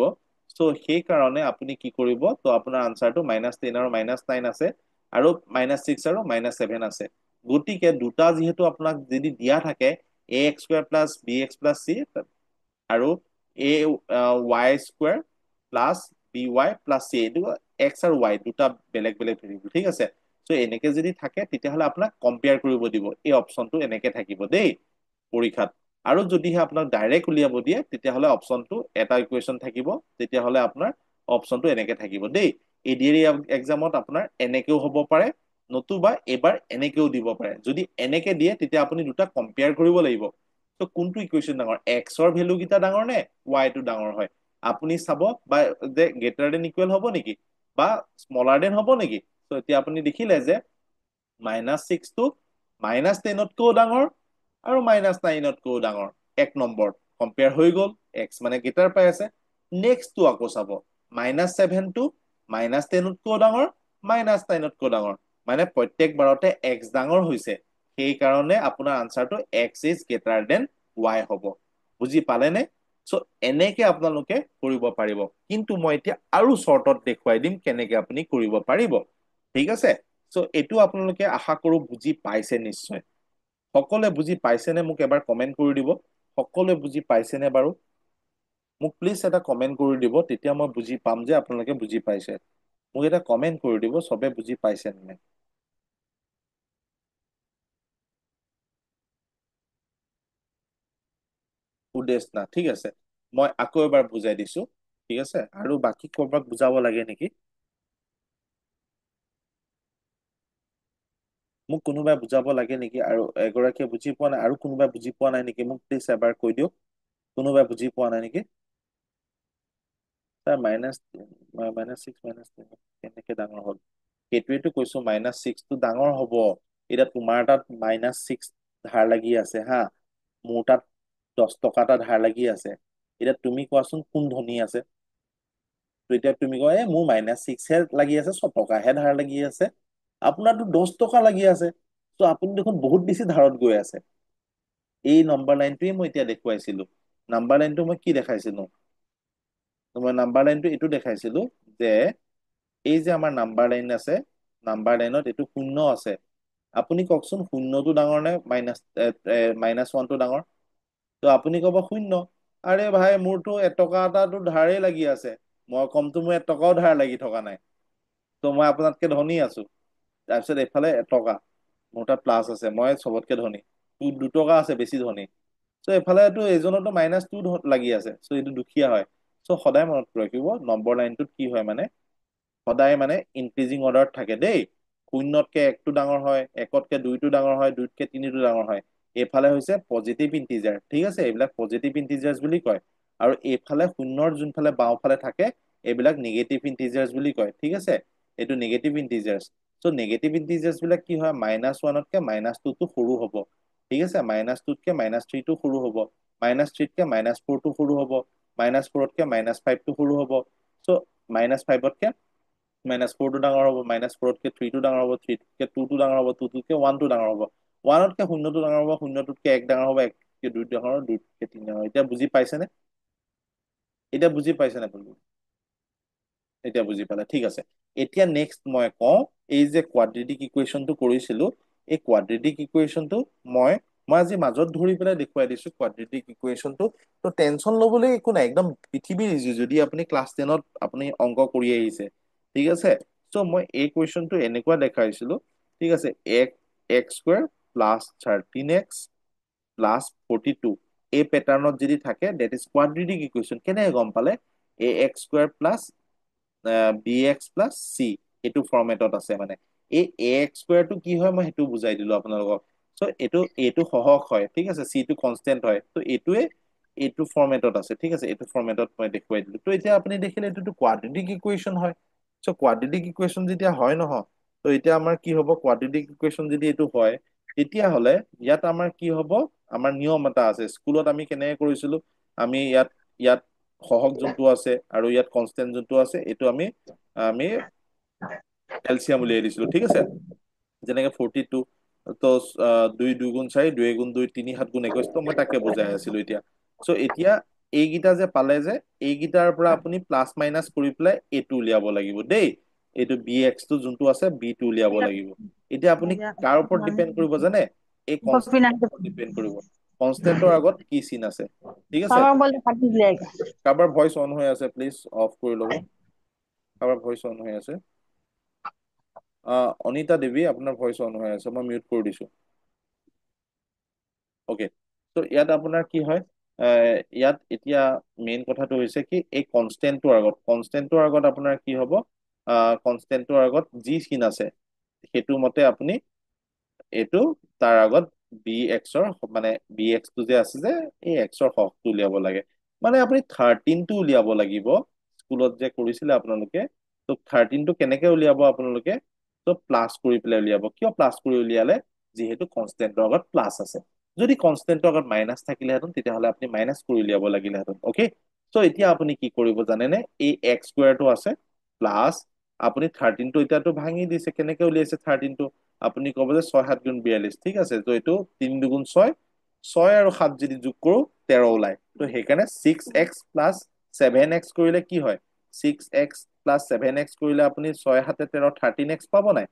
চ' সেইকাৰণে আপুনি কি কৰিব? তো আপোনাৰ আনচাৰটো -10 আৰু -9 আছে, আৰু -6 আৰু -7 আছে। গতিকে দুটা যিহেতু আপোনাক যদি দিয়া থাকে, ax² + bx + c, আৰু ay² + by + c, এইটো x আৰু y দুটা বেলেগ বেলেগ ভেৰিয়েবল। ঠিক আছে? চ' এনেকে যদি থাকে, তেতিয়াহ'লে আপোনাক কম্পেয়াৰ কৰিব দিব। এই অপশ্যনটো এনেকে থাকিব দেই পৰীক্ষাত। আৰু যদিহে আপোনাক ডাইৰেক্ট উলিয়াব দিয়ে, তেতিয়াহ'লে অপশ্যনটো এটা ইকুৱেশ্যন থাকিব, তেতিয়াহ'লে আপোনাৰ অপশ্যনটো এনেকে থাকিব দেই। এডিআৰই এক্সামত আপোনাৰ এনেকেও হ'ব পাৰে, নতুবা এবাৰ এনেকেও দিব পাৰে। যদি এনেকে দিয়ে, তেতিয়া আপুনি দুটা কম্পেয়াৰ কৰিব লাগিব। তো কোনটো ইকুৱেশ্যন ডাঙৰ? এক্সৰ ভেলু কেইটা ডাঙৰ নে ৱাইটো ডাঙৰ হয়? আপুনি চাব, বা যে গ্ৰেটাৰ দেন ইকুৱেল হ'ব নেকি, বা স্মলাৰ দেন হ'ব নেকি? তো এতিয়া আপুনি দেখিলে যে -6টো -10তকৈও ডাঙৰ, আৰু -9তকৈও ডাঙৰ। 1 নম্বৰত কম্পেয়াৰ হৈ গ'ল, এক্স মানে গ্ৰেটাৰ পাই আছে। নেক্সটটো আকৌ চাব, -7টো -10তকৈও ডাঙৰ, -9তকৈও ডাঙৰ। মানে প্ৰত্যেক বাৰতে এক্স ডাঙৰ হৈছে। সেইকাৰণে আপোনাৰ আনচাৰটো x is greater than y হ'ব। বুজি পালেনে? চ' এনেকে আপোনালোকে কৰিব পাৰিব। কিন্তু মই এতিয়া আৰু চৰ্টত দেখুৱাই দিম কেনেকে আপুনি কৰিব পাৰিব। ঠিক আছে? চ' এইটো আপোনালোকে আশা কৰো বুজি পাইছে নিশ্চয়। সকলোৱে বুজি পাইছেনে? মোক এবাৰ কমেন্ট কৰি দিব। সকলোৱে বুজি পাইছেনে বাৰু? মোক প্লিজ এটা কমেন্ট কৰি দিব, তেতিয়া মই বুজি পাম যে আপোনালোকে বুজি পাইছে। মোক এটা কমেন্ট কৰি দিব, চবে বুজি পাইছে নে নাই। উদ্দেশ্য না, ঠিক আছে। মই আকৌ এবাৰ বুজাই দিছো। ঠিক আছে? আৰু বাকী কৰবাত বুজাব লাগে নেকি? মোক কোনোবাই বুজাব লাগে নেকি? আৰু এগৰাকীয়ে বুজি পোৱা নাই, আৰু কোনোবাই বুজি পোৱা নাই নেকি? মোক প্লিজ এবাৰ কৈ দিয়ক। কোনোবাই বুজি পোৱা নাই নেকি? ছাৰ -6 কেনেকে ডাঙৰ হ'ল? সেইটোৱেতো কৈছো, -6টো ডাঙৰ হ'ব। এতিয়া তোমাৰ তাত -6 ধাৰ লাগি আছে হা, মোৰ তাত 10 টকা এটা ধাৰ লাগি আছে। এতিয়া তুমি কোৱাচোন কোন ধনী আছে? তো এতিয়া তুমি কোৱা, মোৰ -6হে লাগি আছে, 6 টকাহে ধাৰ লাগি আছে। আপোনাৰতো 10 টকা লাগি আছে। ত' আপুনি দেখোন বহুত বেছি ধাৰত গৈ আছে। এই নম্বৰ লাইনটোৱে মই এতিয়া দেখুৱাইছিলো। নাম্বাৰ লাইনটো মই কি দেখাইছিলো? মই নাম্বাৰ লাইনটো এইটো দেখাইছিলো যে, এই যে আমাৰ নাম্বাৰ লাইন আছে, নাম্বাৰ লাইনত এইটো শূন্য আছে। আপুনি কওকচোন, শূন্যটো ডাঙৰ নে -1টো ডাঙৰ? তো আপুনি ক'ব শূন্য। আৰে ভাই, মোৰতো 1 টকা এটাতো ধাৰেই লাগি আছে। মই কমতো মোৰ 1 টকাও ধাৰ লাগি থকা নাই। তো মই আপোনাতকে ধনী আছো। তাৰপিছত এইফালে 1 টকা, মোৰ তাত প্লাছ আছে, মই চবতকে ধনী। 2 টকা আছে, বেছি ধনী। চ' এইফালেতো এইজনতো -2 লাগি আছে। চ' এইটো দুখীয়া হয়। চ' সদায় মনত ৰাখিব, নম্বৰ লাইনটোত কি হয় মানে, সদায় মানে ইনক্ৰিজিং অৰ্ডাৰত থাকে দেই। শূন্যতকে 1টো ডাঙৰ হয়, 1তকে 2টো ডাঙৰ হয়, 2তকে 3টো ডাঙৰ হয়। এইফালে হৈছে পজিটিভ ইন্টিজাৰ। ঠিক আছে? এইবিলাক পজিটিভ ইন্টিজাৰ্ছ বুলি কয়। আৰু এইফালে শূন্যৰ যোনফালে বাওঁফালে থাকে এইবিলাক নিগেটিভ ইন্টিজাৰ্ছ বুলি কয় ঠিক আছে এইটো নিগেটিভ ইন্টিজাৰ্ছ চ' নিগেটিভ ইন্টিজাৰ্ছ বিলাক কি হয় -1তকে -2টো সৰু হ'ব ঠিক আছে -2তকে -3টো সৰু হ'ব -3তকে -4টো সৰু হ'ব -4তকে -5টো সৰু হ'ব চ' -5তকে -4টো ডাঙৰ হ'ব -4তকে 3টো ডাঙৰ হ'ব 3তকে 2টো ডাঙৰ হ'ব 2তকে 1টো ডাঙৰ হ'ব 1তকে 0টো ডাঙৰ হ'ব 0টোতকে 1 ডাঙৰ হ'ব 1তকে 2 ডাঙৰ হ'ব 2তকে 3 ডাঙৰ হ'ব এতিয়া বুজি পাইছেনে এতিয়া বুজি পাইছেনে আপুনি এতিয়া বুজি পালে ঠিক আছে এতিয়া নেক্সট মই কওঁ এই যে কোৱাড্ৰেটিক ইকুৱেশ্যনটো কৰিছিলো এই কোৱাড্ৰেটিক ইকুৱেশ্যনটো মই মই আজি মাজত ধৰি পেলাই দেখুৱাই দিছো কোৱাড্ৰেটিক ইকুৱেশ্যনটো তো টেনচন ল'বলৈ একো নাই একদম পৃথিৱীৰ ইজি যদি আপুনি ক্লাছ 10ত আপুনি অংক কৰি আহিছে ঠিক আছে চ' মই এই কুৱেশ্যনটো এনেকুৱা দেখাইছিলো ঠিক আছে x square plus 13x plus 42 এই পেটাৰ্ণত যদি থাকে ডেট ইজ কোৱাড্ৰেটিক ইকুৱেশ্যন কেনেকে গম পালে ax square plus B x plus C এইটো ফৰ্মেটত আছে মানে এই এ এক্স স্কুৱেৰটো কি হয় মই সেইটো বুজাই দিলো আপোনালোকক চ' এইটো সহগ হয় ঠিক আছে চি টো কনষ্টেণ্ট হয় ত' এইটোৱে এইটো ফৰ্মেটত আছে ঠিক আছে এইটো ফৰ্মেটত মই দেখুৱাই দিলো ত' এতিয়া আপুনি দেখিলে এইটোতো কোৱাড্ৰেটিক ইকুৱেশ্যন হয় চ' কোৱাড্ৰেটিক ইকুৱেশ্যন যেতিয়া হয় নহয় ত' এতিয়া আমাৰ কি হ'ব কোৱাড্ৰেটিক ইকুৱেশ্যন যদি এইটো হয় তেতিয়াহ'লে ইয়াত আমাৰ কি হ'ব আমাৰ নিয়ম এটা আছে স্কুলত আমি কেনেকে কৰিছিলো আমি ইয়াত সহগ যোনটো আছে আৰু ইয়াত কনষ্টেণ্ট যোনটো আছে এইটো আমি আমি এলচিয়াম উলিয়াই দিছিলো ঠিক আছে যেনেকে 42 তো 2 2 গুণ 4 2 গুণ 2 3 7 গুণ 21 তো মই তাকে বুজাই আছিলো এতিয়া চ' এতিয়া এইকেইটা যে পালে যে এইকেইটাৰ পৰা আপুনি প্লাছ মাইনাছ কৰি পেলাই এইটো উলিয়াব লাগিব দেই এইটো বি এক্স টো যোনটো আছে বি টো উলিয়াব লাগিব এতিয়া আপুনি কাৰ ওপৰত ডিপেণ্ড কৰিব জানে এই কনষ্টেন্টৰ ওপৰত ডিপেণ্ড কৰিব কনষ্টেন্টৰ আগত কি চিন আছে ঠিক আছে সামাৰ বলতে কাটি দিলে কাৰোবাৰ ভইচ অন হৈ আছে প্লিজ অফ কৰি ল'ব কাৰোবাৰ ভইচ অন হৈ আছে অনিতা দেৱী আপোনাৰ ভইচ অন হৈ আছে মই মিউট কৰি দিছো অকে ত' ইয়াত আপোনাৰ কি হয় ইয়াত এতিয়া মেইন কথাটো হৈছে কি এই কনষ্টেন্টটোৰ আগত আপোনাৰ কি হ'ব কনষ্টেন্টটোৰ আগত যি চিন আছে সেইটো মতে আপুনি এইটো তাৰ আগত বি এক্সৰ মানে বি এক্সটো যে আছে যে এই এক্সৰ হৰটো উলিয়াব লাগে মানে আপুনি 13টো উলিয়াব লাগিব স্কুলত যে কৰিছিলে আপোনালোকে ত' 13টো কেনেকে উলিয়াব আপোনালোকে ত' প্লাছ কৰি পেলাই উলিয়াব কিয় প্লাছ কৰি উলিয়ালে যিহেতু কনষ্টেন্টৰ আগত প্লাছ আছে যদি কনষ্টেন্টৰ আগত মাইনাছ থাকিলেহেঁতেন তেতিয়াহ'লে আপুনি মাইনাছ কৰি উলিয়াব লাগিলেহেঁতেন অকে চ' এতিয়া আপুনি কি কৰিব জানেনে এই এক্স স্কুৱেৰটো আছে প্লাছ আপুনি 13টো এতিয়াতো ভাঙি দিছে কেনেকে উলিয়াইছে 13টো আপুনি ক'ব যে 6 7 গুণ 42 ঠিক আছে ত' এইটো 3 2 গুণ 6 6 আৰু 7 যদি যোগ কৰো 13 ওলাই ত' সেইকাৰণে 6x প্লাছ 7x কৰিলে কি হয় 6x প্লাছ 7x কৰিলে আপুনি 6 7 13 13x পাব নাই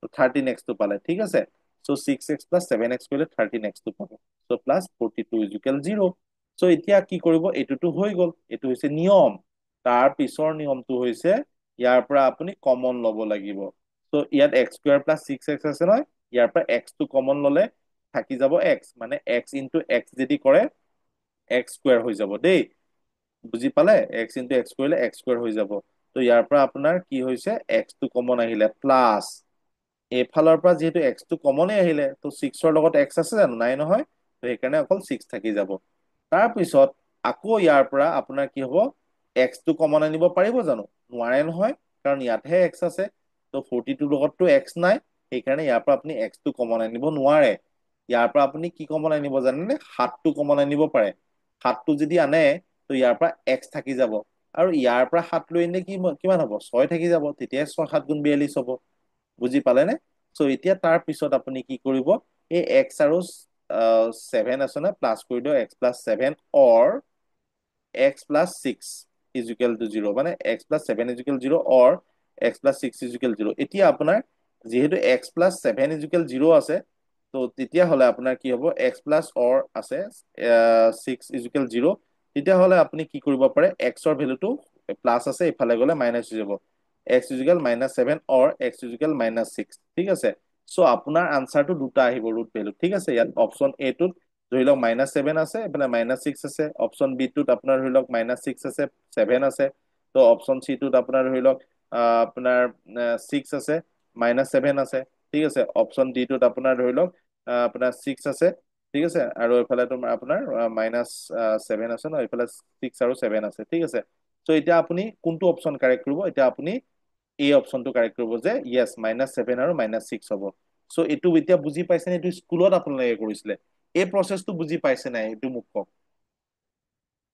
ত' 13x টো পালে ঠিক আছে চ' 6x প্লাছ 7x কৰিলে 13x টো পাব চ' প্লাছ 42 ইকুৱেল 0 চ' এতিয়া কি কৰিব এইটোতো হৈ গ'ল এইটো হৈছে নিয়ম তাৰ পিছৰ নিয়মটো হৈছে ইয়াৰ পৰা আপুনি কমন ল'ব লাগিব চ' ইয়াত x স্কুৱেৰ প্লাছ 6x আছে নহয় ইয়াৰ পৰা x টো কমন ল'লে থাকি যাব x মানে x ইনটু x যদি কৰে x স্কুৱেৰ হৈ যাব দেই বুজি পালে x ইনটু x কৰিলে x স্কুৱেৰ হৈ যাব ত' ইয়াৰ পৰা আপোনাৰ কি হৈছে x টো কমন আহিলে প্লাছ এইফালৰ পৰা যিহেতু x টো কমনে আহিলে ত' 6ৰ লগত x আছে জানো নাই নহয় ত' সেইকাৰণে অকল 6 থাকি যাব তাৰপিছত আকৌ ইয়াৰ পৰা আপোনাৰ কি হ'ব x টো কমন আনিব পাৰিব জানো নোৱাৰে নহয় কাৰণ ইয়াতহে x আছে ত' 42 লগততো x নাই সেইকাৰণে ইয়াৰ পৰা আপুনি x টো কমন আনিব নোৱাৰে ইয়াৰ পৰা আপুনি কি কমন আনিব জানেনে 7টো কমন আনিব পাৰে 7টো যদি আনে ত' ইয়াৰ পৰা x থাকি যাব আৰু ইয়াৰ পৰা 7 লৈ আনিলে কিমান হ'ব 6 থাকি যাব তেতিয়াই 6 7 গুণ 42 হ'ব বুজি পালেনে চ' এতিয়া তাৰ পিছত আপুনি কি কৰিব এই x আৰু 7 আছে ন প্লাছ কৰি দিয়ক x প্লাছ 7 অৰ x প্লাছ 6 ইজুকেল টু 0 মানে x প্লাছ 7 ইজুকেল 0 অৰ x প্লাছ 6 ইজুকেল 0 এতিয়া আপোনাৰ যিহেতু x প্লাছ 7 ইজুকেল 0 আছে ত' তেতিয়াহ'লে আপোনাৰ কি হ'ব x প্লাছ অৰ আছে 6 ইজুকেল 0 তেতিয়াহ'লে আপুনি কি কৰিব পাৰে x ৰ ভেলুটো প্লাছ আছে ইফালে গ'লে মাইনাছ হৈ যাব x ইজুকেল -7 অৰ x ইজুকেল -6 ঠিক আছে চ' আপোনাৰ আনচাৰটো দুটা আহিব ৰুট ভেলু ঠিক আছে ইয়াত অপচন এ টোত ধৰি লওক -7 আছে এইফালে -6 আছে অপচন বি টোত আপোনাৰ ধৰি লওক -6 আছে 7 আছে ত' অপচন চি টোত আপোনাৰ ধৰি লওক আপোনাৰ 6 আছে -7 আছে ঠিক আছে অপচন ডি টোত আপোনাৰ ধৰি লওক আপোনাৰ 6 আছে ঠিক আছে, আৰু এইফালে তোমাৰ আপোনাৰ -7 আছে ন, এইফালে 6 আৰু 7 আছে, ঠিক আছে। চ' এতিয়া আপুনি কোনটো অপশ্যন কাৰেক্ট কৰিব? এতিয়া আপুনি এই অপশ্যনটো কাৰেক্ট কৰিব যে য়েছ -7 আৰু -6 হ'ব। চ' এইটো এতিয়া বুজি পাইছে নে? এইটো স্কুলত আপোনালোকে কৰিছিলে। এই প্ৰচেছটো বুজি পাইছে নাই এইটো মোক কওক।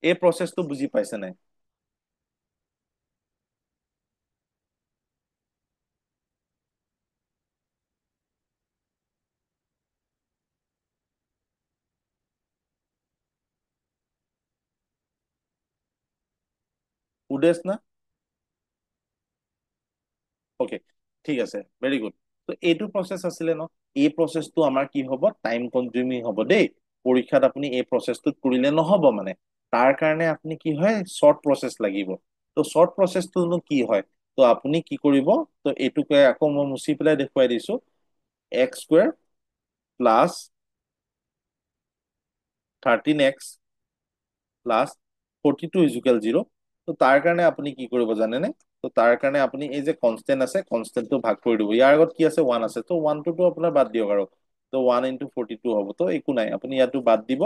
এই প্ৰচেছটো বুজি পাইছে নাই? উদেশ না? অকে, ঠিক আছে, ভেৰি গুড। তো এইটো প্ৰচেছ আছিলে ন। এই প্ৰচেছটো আমাৰ কি হ'ব? টাইম কনজিউমিং হ'ব দেই। পৰীক্ষাত আপুনি এই প্ৰচেছটোত কৰিলে নহ'ব মানে। তাৰ কাৰণে আপুনি কি হয়, শ্বৰ্ট প্ৰচেছ লাগিব। তো শ্বৰ্ট প্ৰচেছটোনো কি হয়? তো আপুনি কি কৰিব? তো এইটোকে আকৌ মই মুচি পেলাই দেখুৱাই দিছো। x² plus 13x plus 42 = 0। তো তাৰ কাৰণে আপুনি কি কৰিব জানেনে? তো তাৰ কাৰণে আপুনি এই যে কনষ্টেণ্ট আছে, কনষ্টেণ্টটো ভাগ কৰি দিব। ইয়াৰ আগত কি আছে? 1 আছে, তো 1টো আপোনাৰ বাদ দিয়ক আৰু। তো 1 × 42 হ'ব, তো একো নাই, আপুনি ইয়াতো বাদ দিব।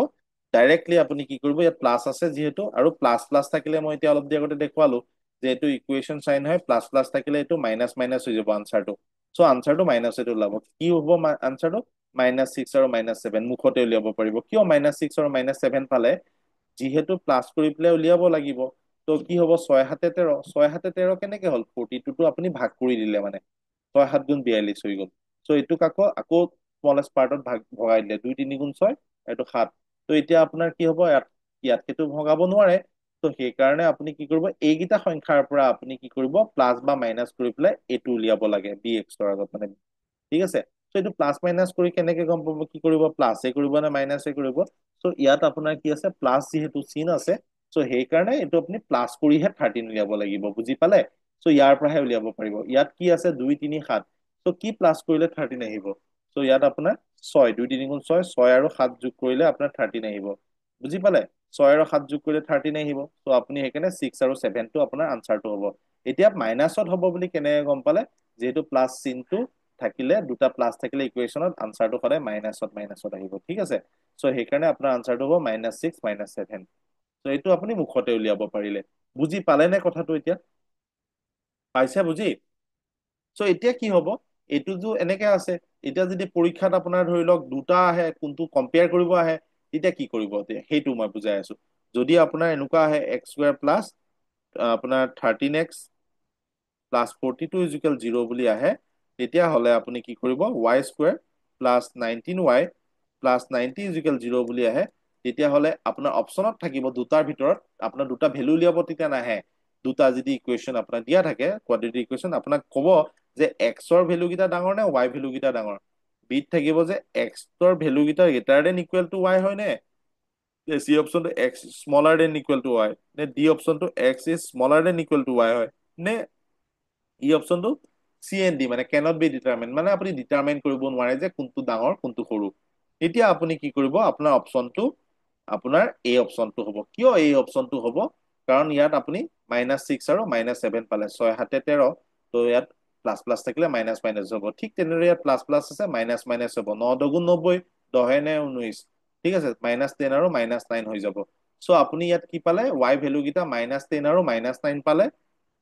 ডাইৰেক্টলি আপুনি কি কৰিব? ইয়াত প্লাছ আছে যিহেতু, আৰু প্লাছ প্লাছ থাকিলে মই এতিয়া অলপ দেৰি আগতে দেখুৱালো যে এইটো ইকুৱেশ্যন চাইন হয়। প্লাছ প্লাছ থাকিলে এইটো মাইনাছ মাইনাছ হৈ যাব আনচাৰটো। চ' আনচাৰটো মাইনাছ এইটো ওলাব। কি হ'ব আনচাৰটো? -6 আৰু -7 মুখতে উলিয়াব পাৰিব। কিয় -6 আৰু -7 পালে? যিহেতু প্লাছ কৰি পেলাই উলিয়াব লাগিব। তো কি হ'ব? 6×7 = 13। 6×7 = 13 কেনেকে হ'ল? 42টো আপুনি ভাগ কৰি দিলে মানে। 6×7 = 42 হৈ গ'ল। চ' এইটোক আকৌ আকৌ স্মলেষ্ট পাৰ্টত ভগাই দিলে। 2 × 3 = 6, এইটো 7। তো এতিয়া আপোনাৰ কি হ'ব? ইয়াতকেতো ভগাব নোৱাৰে। তো সেইকাৰণে আপুনি কি কৰিব? এইকেইটা সংখ্যাৰ পৰা আপুনি কি কৰিব? প্লাছ বা মাইনাছ কৰি পেলাই এইটো উলিয়াব লাগে bx ৰ আগত মানে। ঠিক আছে। চ' এইটো প্লাছ মাইনাছ কৰি কেনেকে গম পাব? কি কৰিব? প্লাছে কৰিব নে মাইনাছে কৰিব? চ' ইয়াত আপোনাৰ কি আছে? প্লাছ যিহেতু চিন আছে, চ' সেইকাৰণে এইটো আপুনি প্লাছ কৰিহে 13 উলিয়াব লাগিব। বুজি পালে? চ' ইয়াৰ পৰাহে উলিয়াব পাৰিব। ইয়াত কি আছে? 2, 3, 7। চ' কি প্লাছ কৰিলে 13 আহিব? চ' ইয়াত আপোনাৰ 6, 2, 3 × 6, 6 আৰু 7 যোগ কৰিলে আপোনাৰ 13 আহিব। বুজি পালে? 6 আৰু 7 যোগ কৰিলে 13 আহিব। চ' আপুনি সেইকাৰণে 6 আৰু 7টো আপোনাৰ আনচাৰটো হ'ব। এতিয়া মাইনাছত হ'ব বুলি কেনেকে গম পালে? যিহেতু প্লাছ চিনটো থাকিলে, দুটা প্লাছ থাকিলে ইকুৱেশ্যনত আনচাৰটো সদায় মাইনাছত মাইনাছত আহিব। ঠিক আছে। চ' সেইকাৰণে আপোনাৰ আনচাৰটো হ'ব -6 -7। চ' এইটো আপুনি মুখতে উলিয়াব পাৰিলে। বুজি পালে নে কথাটো এতিয়া? পাইছে বুজি? চ' এতিয়া কি হ'ব? এইটোতো এনেকে আছে। এতিয়া যদি পৰীক্ষাত আপোনাৰ ধৰি লওক দুটা আহে, কোনটো কম্পেয়াৰ কৰিব আহে, তেতিয়া কি কৰিব? সেইটো মই বুজাই আছো। যদি আপোনাৰ এনেকুৱা আহে x² প্লাছ আপোনাৰ 13x প্লাছ 42 = 0 বুলি আহে, তেতিয়াহ'লে আপুনি কি কৰিব? y² প্লাছ 19y প্লাছ 90 = 0 বুলি আহে, তেতিয়াহ'লে আপোনাৰ অপশ্যনত থাকিব দুটাৰ ভিতৰত আপোনাৰ দুটা ভেলু উলিয়াব। তেতিয়া নাহে। দুটা যদি ইকুৱেশ্যন আপোনাক দিয়া থাকে, কোৱাড্ৰেটিক ইকুৱেশ্যন, আপোনাক ক'ব যে এক্সৰ ভেলু কেইটা ডাঙৰ নে ৱাই ভেলু কেইটা ডাঙৰ। বিত থাকিব যে এক্সৰ ভেলু কেইটা greater than equal to Y হয় নে, চি অপশ্যনটো x smaller than equal to Y, নে ডি অপশ্যনটো x is smaller than equal to Y হয়, নে ই অপশ্যনটো চি এন ডি মানে কেনট বি ডিটাৰমাইন, মানে আপুনি ডিটাৰমাইন কৰিব নোৱাৰে যে কোনটো ডাঙৰ কোনটো সৰু। এতিয়া আপুনি কি কৰিব? আপোনাৰ অপশ্যনটো আপোনাৰ এই অপশ্যনটো হ'ব। কিয় এই অপশ্যনটো হ'ব? কাৰণ ইয়াত আপুনি -6 আৰু -7 পালে। 6×7 = 13। তো ইয়াত প্লাছ প্লাছ থাকিলে মাইনাছ মাইনাছ হ'ব। ঠিক তেনেদৰে ইয়াত প্লাছ প্লাছ আছে, মাইনাছ মাইনাছ হ'ব। 9 × 2 = 90, 10 নে 19। ঠিক আছে। -10 আৰু -9 হৈ যাব। চ' আপুনি ইয়াত কি পালে? ৱাই ভেলু কেইটা -10 আৰু -9 পালে,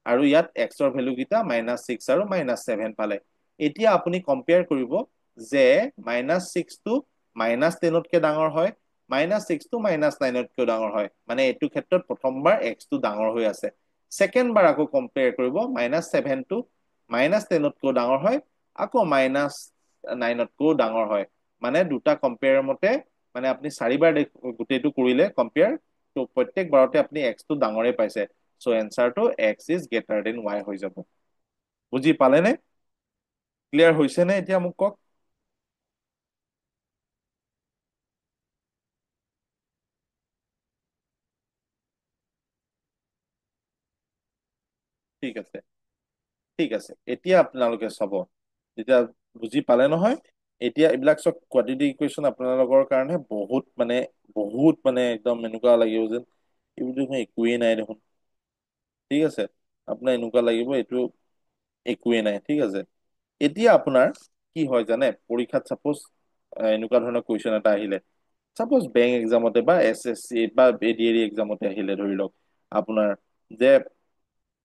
আৰু ইয়াত এক্সৰ ভেলু কেইটা -6 আৰু -7 পালে। এতিয়া আপুনি কম্পেয়াৰ কৰিব যে -6টো -10তকে ডাঙৰ হয়, -6টো -9তকেও ডাঙৰ হয়। মানে এইটো ক্ষেত্ৰত প্ৰথমবাৰ এক্সটো ডাঙৰ হৈ আছে। ছেকেণ্ড বাৰ আকৌ কম্পেয়াৰ কৰিব, -7টো -10তকৈও ডাঙৰ হয়, আকৌ -9তকৈও ডাঙৰ হয়। মানে দুটা কম্পেয়াৰ মতে মানে আপুনি 4বাৰ গোটেইটো কৰিলে কম্পেয়াৰ, ত' প্ৰত্যেক বাৰতে আপুনি এক্সটো ডাঙৰে পাইছে। চ' এনচাৰটো x is greater than y হৈ যাব। বুজি পালেনে? ক্লিয়াৰ হৈছে নে এতিয়া মোক কওক। ঠিক আছে, ঠিক আছে। এতিয়া আপোনালোকে চাব, যেতিয়া বুজি পালে নহয়, এতিয়া এইবিলাক চব কোৱাড্ৰেটিক ইকুৱেশ্যন আপোনালোকৰ কাৰণে বহুত মানে একদম এনেকুৱা লাগিব যেন এইবোৰ দেখোন একোৱেই নাই দেখোন। ঠিক আছে। আপোনাৰ এনেকুৱা লাগিব এইটো একোৱেই নাই। ঠিক আছে। এতিয়া আপোনাৰ কি হয় জানে? পৰীক্ষাত চাপ'জ এনেকুৱা ধৰণৰ কুৱেশ্যন এটা আহিলে, চাপোজ বেংক এক্সামতে বা SSC বা ADAR এক্সামতে আহিলে ধৰি লওক আপোনাৰ যে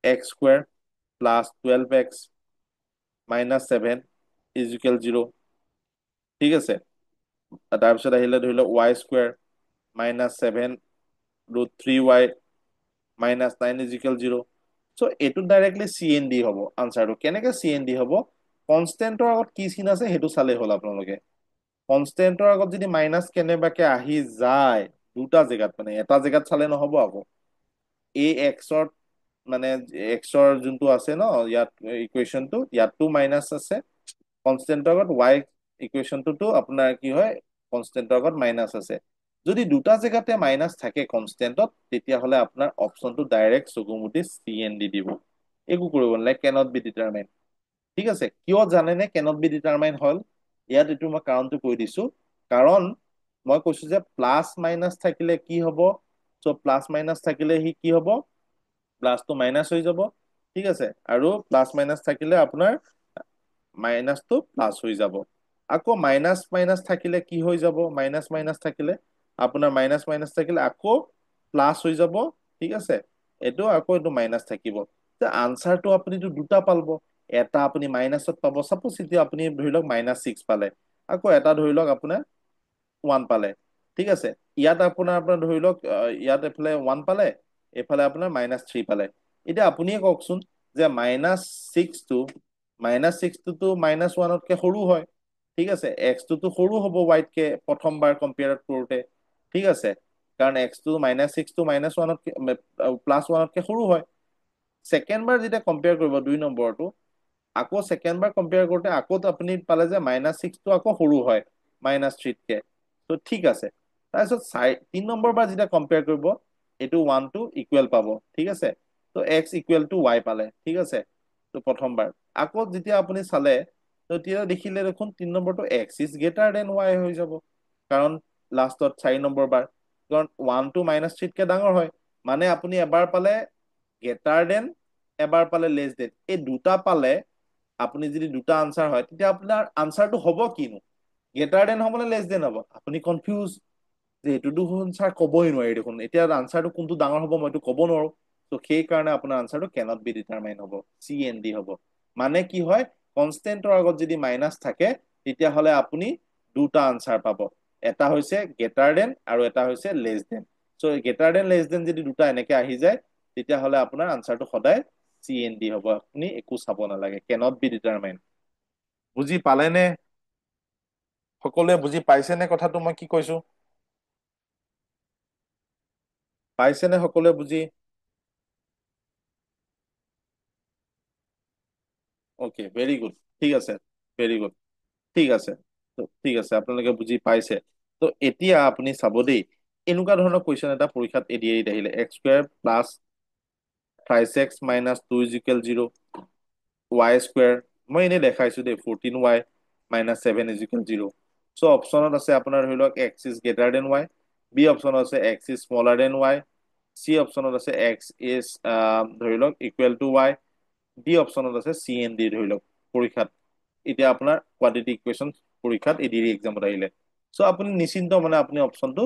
x² plus 12x minus 7 is equal 0, ঠিক আছে। তাৰপিছত আহিলে ধৰি লওক y² minus 7 √3y minus 9 is equal 0। চ' এইটো ডাইৰেক্টলি CND হ'ব আনচাৰটো। কেনেকে CND হ'ব? কনষ্টেন্টৰ আগত কি চিন আছে সেইটো চালেই হ'ল আপোনালোকে। কনষ্টেন্টৰ আগত যদি মাইনাছ কেনেবাকে আহি যায় দুটা জেগাত, মানে এটা জেগাত চালে নহ'ব আকৌ। এই এক্সৰ মানে এক্সৰ যোনটো আছে ন ইয়াত ইকুৱেশ্যনটো, ইয়াতো মাইনাছ আছে কনষ্টেন্টৰ আগত, y ইকুৱেশ্যনটোতো আপোনাৰ কি হয় কনষ্টেন্টৰ আগত মাইনাছ আছে। যদি দুটা জেগাতে মাইনাছ থাকে কনষ্টেন্টত, তেতিয়াহ'লে আপোনাৰ অপশ্যনটো ডাইৰেক্ট চকু মুদি CND দিব, একো কৰিব নালাগে, কেনট বি ডিটাৰমাইন। ঠিক আছে। কিয় জানেনে কেনট বি ডিটাৰমাইন হ'ল? ইয়াত এইটো মই কাৰণটো কৈ দিছো। কাৰণ মই কৈছো যে প্লাছ মাইনাছ থাকিলে কি হ'ব, চ' প্লাছ মাইনাছ থাকিলে সি কি হ'ব, প্লাছটো মাইনাছ হৈ যাব, ঠিক আছে। আৰু প্লাছ মাইনাছ থাকিলে আপোনাৰ মাইনাছটো প্লাছ হৈ যাব। আকৌ মাইনাছ মাইনাছ থাকিলে কি হৈ যাব, মাইনাছ মাইনাছ থাকিলে আপোনাৰ মাইনাছ মাইনাছ থাকিলে আকৌ প্লাছ হৈ যাব, ঠিক আছে। এইটো আকৌ এইটো মাইনাছ থাকিব। আনচাৰটো আপুনিটো দুটা পাব, এটা আপুনি মাইনাছত পাব, চাপোজ এতিয়া আপুনি ধৰি লওক -6 পালে, আকৌ এটা ধৰি লওক আপোনাৰ 1 পালে, ঠিক আছে। ইয়াত আপোনাৰ আপোনাৰ ধৰি লওক ইয়াত এইফালে 1 পালে, এইফালে আপোনাৰ -3 পালে। এতিয়া আপুনিয়ে কওকচোন যে -6টো -6টোতো -1তকে সৰু হয়, ঠিক আছে। এক্সটোতো সৰু হ'ব ৱাইতকে প্ৰথমবাৰ কম্পেয়াৰত কৰোতে, ঠিক আছে। কাৰণ এক্সটো -6টো -1তকে +1তকে সৰু হয়। ছেকেণ্ড বাৰ যেতিয়া কম্পেয়াৰ কৰিব 2 নম্বৰটো, আকৌ ছেকেণ্ড বাৰ কম্পেয়াৰ কৰোতে আকৌ আপুনি পালে যে -6টো আকৌ সৰু হয় -3তকে, ত' ঠিক আছে। তাৰপিছত 3 নম্বৰ বাৰ যেতিয়া কম্পেয়াৰ কৰিব, এইটো 1টো ইকুৱেল পাব, ঠিক আছে। ত' x=y পালে, ঠিক আছে। ত' প্ৰথমবাৰ আকৌ যেতিয়া আপুনি চালে, তেতিয়া দেখিলে দেখোন 3 নম্বৰটো x=y হৈ যাব। কাৰণ লাষ্টত 4 নম্বৰ বাৰ, কাৰণ 1টো -3তকে ডাঙৰ হয়, মানে আপুনি এবাৰ পালে গ্ৰেটাৰ দেন, এবাৰ পালে লেছ দেন। এই দুটা পালে আপুনি যদি দুটা আনচাৰ হয়, তেতিয়া আপোনাৰ আনচাৰটো হ'ব কিনো, গ্ৰেটাৰ দেন হ'ব নে লেছ দেন হ'ব? আপুনি কনফিউজ যে এইটোতো ছাৰ ক'বই নোৱাৰি দেখোন, এতিয়া আনচাৰটো কোনটো ডাঙৰ হ'ব মইতো ক'ব নোৱাৰো। ত' সেই কাৰণে আপোনাৰ আনচাৰটো কেনট বি ডিটাৰমাইন হ'ব, CND হ'ব। মানে কি হয়, কনষ্টেন্টৰ আগত যদি মাইনাছ থাকে, তেতিয়াহ'লে আপুনি দুটা আনচাৰ পাব, এটা হৈছে গ্ৰেটাৰ দেন আৰু এটা হৈছে লেছ দেন। চ' গ্ৰেটাৰ দেন লেছ দেন যদি দুটা এনেকে আহি যায়, তেতিয়াহ'লে আপোনাৰ আনচাৰটো সদায় CND হ'ব। আপুনি একো চাব নালাগে, কেনট বি ডিটাৰমাইন। বুজি পালেনে? সকলোৱে বুজি পাইছেনে কথাটো মই কি কৈছো? পাইছেনে সকলোৱে বুজি? অকে, ভেৰি গুড, ঠিক আছে, ভেৰি গুড, ঠিক আছে। ঠিক আছে, আপোনালোকে বুজি পাইছে। ত' এতিয়া আপুনি চাব দেই, এনেকুৱা ধৰণৰ কুৱেশ্যন এটা পৰীক্ষাত ADARত আহিলে, x² plus 5x minus 2 is equal 0, y², মই এনেই দেখাইছো দেই, 14y মাইনাছ 7 ইজ ইকুৱেল 0। চ' অপশ্যনত আছে আপোনাৰ ধৰি লওক x=y, বি অপশ্যনত আছে x=y, চি অপশ্যনত আছে ধৰি লওক =y, ডি অপশ্যনত আছে CND ধৰি লওক পৰীক্ষাত। এতিয়া আপোনাৰ কোৱাড্ৰেটিক ইকুৱেশ্যন পৰীক্ষাত ADAR এক্সামত আহিলে, চ' আপুনি নিশ্চিন্ত মানে আপুনি অপশ্যনটো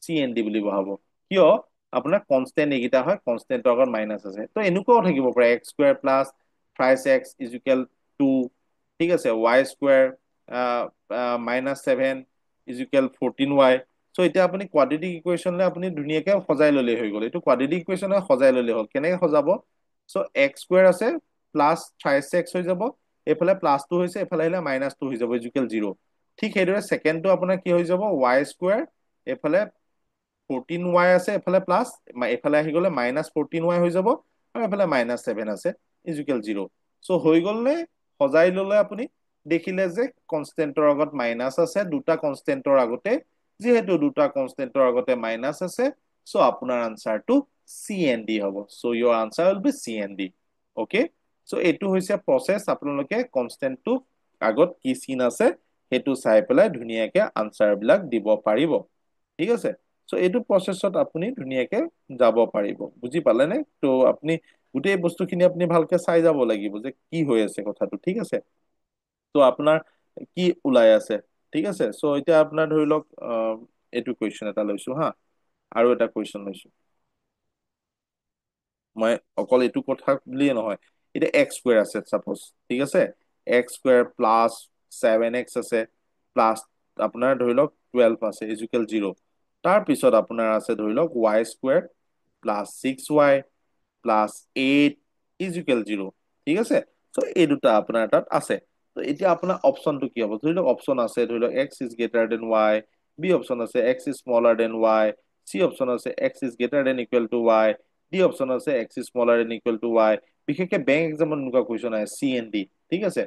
CND বুলি বহাব। কিয়? আপোনাৰ কনষ্টেন্ট এইকেইটা হয়, কনষ্টেন্টৰ আগত মাইনাছ আছে। ত' এনেকুৱাও থাকিব পাৰে x² plus 5x is equal 2, ঠিক আছে, y² -7 ইজ ইকুৱেল 14y। চ' এতিয়া আপুনি কোৱাড্ৰেটিক ইকুৱেশ্যনলে আপুনি ধুনীয়াকে সজাই ললে হৈ গ'ল। এইটো কোৱাড্ৰেটিক ইকুৱেশ্যন সজাই ললে হ'ল। কেনেকে সজাব? চ' x² আছে প্লাছ 5x হৈ যাব, এইফালে প্লাছটো হৈছে, এইফালে আহিলে মাইনাছটো হৈ যাব ইজ ইকুৱেল 0। ঠিক সেইদৰে ছেকেণ্ডটো আপোনাৰ কি হৈ যাব, y², এইফালে 14y আছে, এইফালে প্লাছ, এইফালে আহি গ'লে -14y হৈ যাব, আৰু এইফালে -7 আছে ইজ ইকুৱেল 0। চ' হৈ গ'ল নে? সজাই ললে আপুনি, দেখিলে যে কনষ্টেন্টৰ আগত মাইনাছ আছে, দুটা কনষ্টেন্টৰ আগতে, যিহেতু দুটা কনষ্টেন্টৰ আগতে মাইনাছ আছে, চ' আপোনাৰ আনচাৰটো CND হ'ব। So' your answer will be CND। Okay, so' এইটো হৈছে প্ৰচেছ। আপোনালোকে কনষ্টেন্টটো আগত কি চিন আছে সেইটো চাই পেলাই ধুনীয়াকে আনচাৰ বিলাক দিব পাৰিব, ঠিক আছে। চ' এইটো প্ৰচেছত আপুনি ধুনীয়াকে যাব পাৰিব। বুজি পালে নে? ত' আপুনি গোটেই বস্তুখিনি আপুনি ভালকে চাই যাব লাগিব যে কি হৈ আছে কথাটো, ঠিক আছে। ত' আপোনাৰ কি ওলাই আছে, ঠিক আছে। চ' এতিয়া আপোনাৰ ধৰি লওক এইটো কুৱেশ্যন এটা লৈছো হা, আৰু এটা কুৱেশ্যন লৈছো। মই অকল এইটো কথা বুলিয়ে নহয়, এতিয়া এক্স স্কুৱেৰ আছে চাপ'জ, ঠিক আছে, এক্স স্কুৱেৰ প্লাছ 7x আছে, প্লাছ আপোনাৰ ধৰি লওক 12 আছে ইজুকেল 0। তাৰপিছত আপোনাৰ আছে ধৰি লওক Y square plus 6y plus 8 equal 0, ঠিক আছে। চ' এই দুটা আপোনাৰ তাত আছে। ত' এতিয়া আপোনাৰ অপশ্যনটো কি হ'ব? ধৰি লওক অপশ্যন আছে ধৰি লওক x is greater than y, b option আছে x is smaller than y, c option আছে x is greater than equal to y, d option আছে x is smaller than equal to y. বিশেষকে বেংক এক্সামত এনেকুৱা কুৱেশ্যন আহে চি এণ্ড ডি, ঠিক আছে।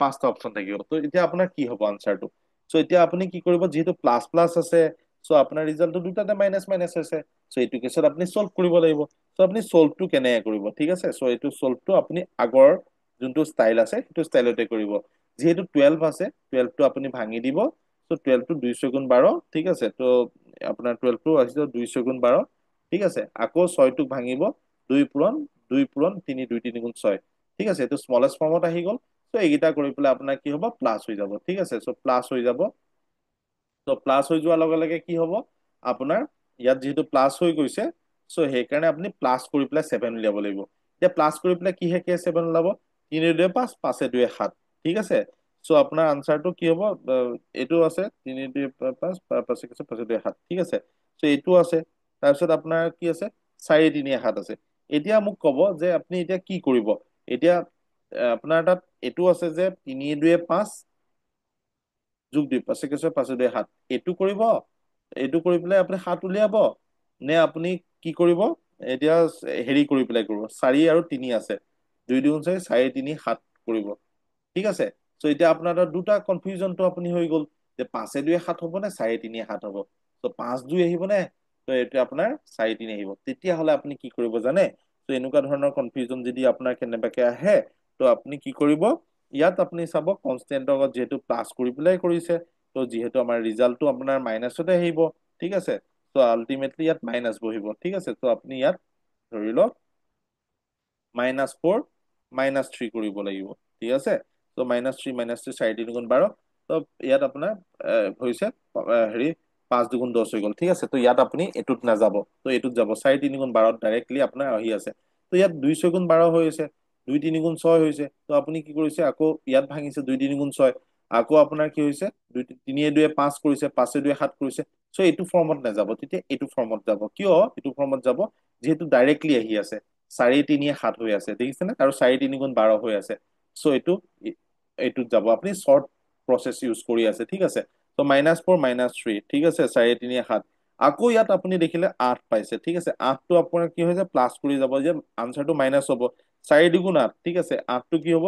পাঁচটা অপশ্যন থাকিব। ত' এতিয়া আপোনাৰ কি হ'ব আনচাৰটো? চ' এতিয়া আপুনি কি কৰিব, যিহেতু প্লাছ প্লাছ আছে, চ' আপোনাৰ ৰিজাল্টটো দুটাতে মাইনাছ মাইনাছ আছে। চ' এইটো কেছত আপুনি চল্ভ কৰিব লাগিব। চ' আপুনি চল্ভটো কেনেকে কৰিব, ঠিক আছে। চ' এইটো চল্ভটো আপুনি আগৰ যোনটো ষ্টাইল আছে সেইটো ষ্টাইলতে কৰিব। যিহেতু 12 আছে, 12টো আপুনি ভাঙি দিব। চ' 12টো 2 × 12, ঠিক আছে। ত' আপোনাৰ 12টো আহিছে 2 × 12, ঠিক আছে। আকৌ 6টোক ভাঙিব, 2 পূৰণ 2 পূৰণ 3, 2 × 3 = 6, ঠিক আছে। এইটো স্মলেষ্ট ফৰ্মত আহি গ'ল। চ' এইকেইটা কৰি পেলাই আপোনাৰ কি হ'ব, প্লাছ হৈ যাব, ঠিক আছে। চ' প্লাছ হৈ যাব। ত' প্লাছ হৈ যোৱাৰ লগে লগে কি হ'ব আপোনাৰ, ইয়াত যিহেতু প্লাছ হৈ গৈছে, চ' সেইকাৰণে আপুনি প্লাছ কৰি পেলাই 7 উলিয়াব লাগিব। এতিয়া প্লাছ কৰি পেলাই কিহে কিহে 7 ওলাব, 3 × 2 = 5, 5 × 2 = 7, ঠিক আছে। চ' আপোনাৰ আনচাৰটো কি হ'ব, এইটো আছে 3 × 2 = 5, 5 × 5 = 7, ঠিক আছে। চ' এইটো আছে। তাৰপিছত আপোনাৰ কি আছে, 4 × 3 = 7 আছে। এতিয়া মোক ক'ব যে আপুনি এতিয়া কি কৰিব। এতিয়া আপোনাৰ তাত এইটো আছে যে 3 × 2 = 5 যোগ 2, 5 × 5 = 7, এইটো কৰিব। এইটো কৰি পেলাই আপুনি 7 উলিয়াব, নে আপুনি কি কৰিব, এতিয়া হেৰি কৰি পেলাই কৰিব, 4 আৰু 3 আছে, 2 × 2 = 4, 4 × 3 = 7 কৰিব, ঠিক আছে। চ' এতিয়া আপোনাৰ তাত দুটা কনফিউজনটো আপুনি হৈ গ'ল যে 5 × 2 = 7 হ'ব নে 4 × 3 = 7 হ'ব। ত' 5, 2 আহিব নে, ত' এইটো আপোনাৰ 4, 3 আহিব। তেতিয়াহ'লে আপুনি কি কৰিব জানে, ত' এনেকুৱা ধৰণৰ কনফিউজন যদি আপোনাৰ কেনেবাকে আহে, ত' আপুনি কি কৰিব, ইয়াত আপুনি চাব কনষ্টেন্টৰ লগত যিহেতু প্লাছ কৰি পেলাই কৰিছে, ত' যিহেতু আমাৰ ৰিজাল্টটো আপোনাৰ মাইনাছতে আহিব, ঠিক আছে। ত' আল্টিমেটলি ইয়াত মাইনাছ বহিব, ঠিক আছে। ত' আপুনি ইয়াত ধৰি লওক -4 -3 কৰিব লাগিব, ঠিক আছে। ত' -3 -3 4 × 3 = 12। ত' ইয়াত আপোনাৰ হৈছে হেৰি 5 × 2 = 10 হৈ গ'ল, ঠিক আছে। ত' ইয়াত আপুনি এইটোত নাযাব, ত' এইটোত যাব 4 × 3 = 12 ডাইৰেক্টলি আপোনাৰ আহি আছে। ত' ইয়াত 2 × 6 = 12 হৈ আছে, 2 × 3 = 6 হৈছে। ত' আপুনি কি কৰিছে, আকৌ ইয়াত ভাঙিছে 2 × 3 = 6, আকৌ আপোনাৰ কি হৈছে 3 × 2 = 5 কৰিছে, 5 × 2 = 7 কৰিছে। চ' এইটো ফৰ্মত নাযাব, তেতিয়া এইটো ফৰ্মত যাব। কিয় এইটো ফৰ্মত যাব, যিহেতু ডাইৰেক্টলি আহি আছে, 4 × 3 = 7 হৈ আছে, দেখিছেনে, আৰু 4 × 3 = 12 হৈ আছে। চ' এইটোত যাব, আপুনি শৰ্ট প্ৰচেছ ইউজ কৰি আছে, ঠিক আছে। ত' -4 -3, ঠিক আছে, 4 × 3 = 7। আকৌ ইয়াত আপুনি দেখিলে 8 পাইছে, ঠিক আছে। 8টো আপোনাৰ কি হৈছে, প্লাছ কৰি যাব, যে আনচাৰটো মাইনাছ হ'ব। 4 × 2 = 8, ঠিক আছে। 8টো কি হ'ব,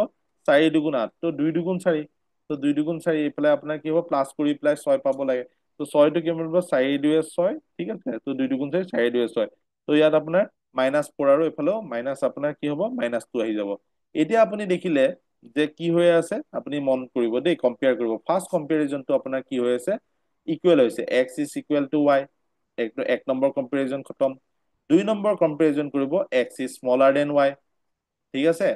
4 × 2 = 8, ত' 2 × 2 = 4, ত' 2 × 2 = 4, এইফালে আপোনাৰ কি হ'ব, প্লাছ কৰি পেলাই 6 পাব লাগে। ত' 6টো কিমান হ'ব, 4 × 2 = 6, ঠিক আছে। ত' 2 × 2 = 4, 4 × 2 = 6। ত' ইয়াত আপোনাৰ -4 আৰু এইফালেও মাইনাছ আপোনাৰ কি হ'ব, -2 আহি যাব। এতিয়া আপুনি দেখিলে যে কি হৈ আছে, আপুনি মন কৰিব দেই, কম্পেয়াৰ কৰিব। ফাৰ্ষ্ট কম্পেৰিজনটো আপোনাৰ কি হৈ আছে, ইকুৱেল হৈছে, X is equal to Y, এক নম্বৰ কম্পেৰিজন খতম। 2 নম্বৰ কম্পেৰিজন কৰিব, X is smaller than Y, ঠিক আছে।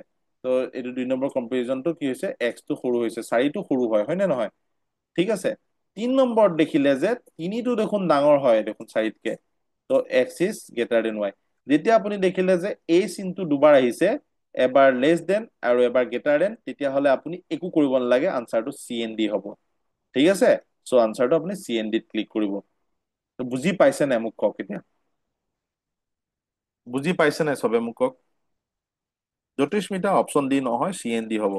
ত' এইটো 2 নম্বৰ কম্পেৰিজনটো কি হৈছে, এক্সটো সৰু হৈছে, 4টো সৰু হয় নে নহয়, ঠিক আছে। 3 নম্বৰত দেখিলে যে 3টো দেখোন ডাঙৰ হয় দেখোন 4তকে, ত' x is greater than y. যেতিয়া আপুনি দেখিলে যে এই চিনটো দুবাৰ আহিছে, এবাৰ লেছ দেন আৰু এবাৰ গ্ৰেটাৰ দেন, তেতিয়াহ'লে আপুনি একো কৰিব নালাগে, আনচাৰটো চি এন ডি হ'ব, ঠিক আছে। চ' আনচাৰটো আপুনি চি এন ডিত ক্লিক কৰিব। বুজি পাইছে নাই মোক কওক এতিয়া, বুজি পাইছে নাই চবে মোক কওক। জ্যোতিস্মিতা অপশ্যন ডি নহয়, চি এন ডি হ'ব।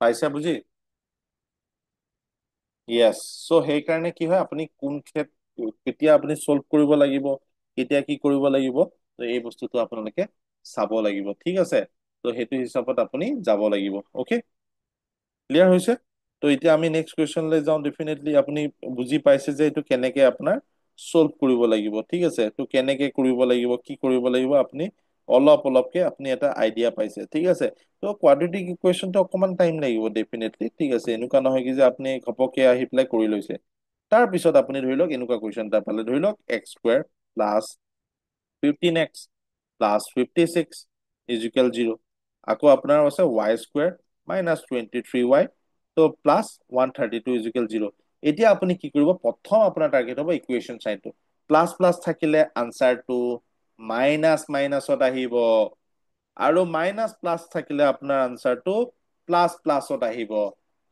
পাইছে বুজি। য়েছ। চ' সেইকাৰণে কি হয়, আপুনি কোন কেতিয়া আপুনি চল্ভ কৰিব লাগিব, কেতিয়া কি কৰিব লাগিব, ত' এই বস্তুটো আপোনালোকে চাব লাগিব, ঠিক আছে। ত' সেইটো হিচাপত আপুনি যাব লাগিব, অকে। ক্লিয়াৰ হৈছে। ত' এতিয়া আমি নেক্সট কুৱেশ্যনলৈ যাওঁ। ডেফিনেটলি আপুনি বুজি পাইছে যে এইটো কেনেকে আপোনাৰ চল্ভ কৰিব লাগিব, ঠিক আছে। ত' কেনেকে কৰিব লাগিব, কি কৰিব লাগিব, আপুনি অলপ অলপকে আপুনি এটা আইডিয়া পাইছে, ঠিক আছে। ত' কোৱাড্ৰেটিক ইকুৱেশ্যনটো অকমান টাইম লাগিব ডেফিনেটলি, ঠিক আছে। এনেকুৱা নহয় কি যে আপুনি ঘপকে আহি পেলাই কৰি লৈছে। তাৰ পিছত আপুনি ধৰি লওক এনেকুৱা কুৱেশ্যন এটা পালে, ধৰি লওক X square plus 15x plus 56 is equal 0। আকৌ আপোনাৰ আছে y স্কুৱেৰ -23y তো প্লাছ 132 ইজিকেল 0। এতিয়া আপুনি কি কৰিব, প্ৰথম আপোনাৰ টাৰ্গেট হ'ব ইকুৱেশ্যন চাইনটো। প্লাছ প্লাছ থাকিলে আনচাৰটো মাইনাছ মাইনাছত আহিব, আৰু মাইনাছ প্লাছ থাকিলে আপোনাৰ আনচাৰটো প্লাছ প্লাছত আহিব।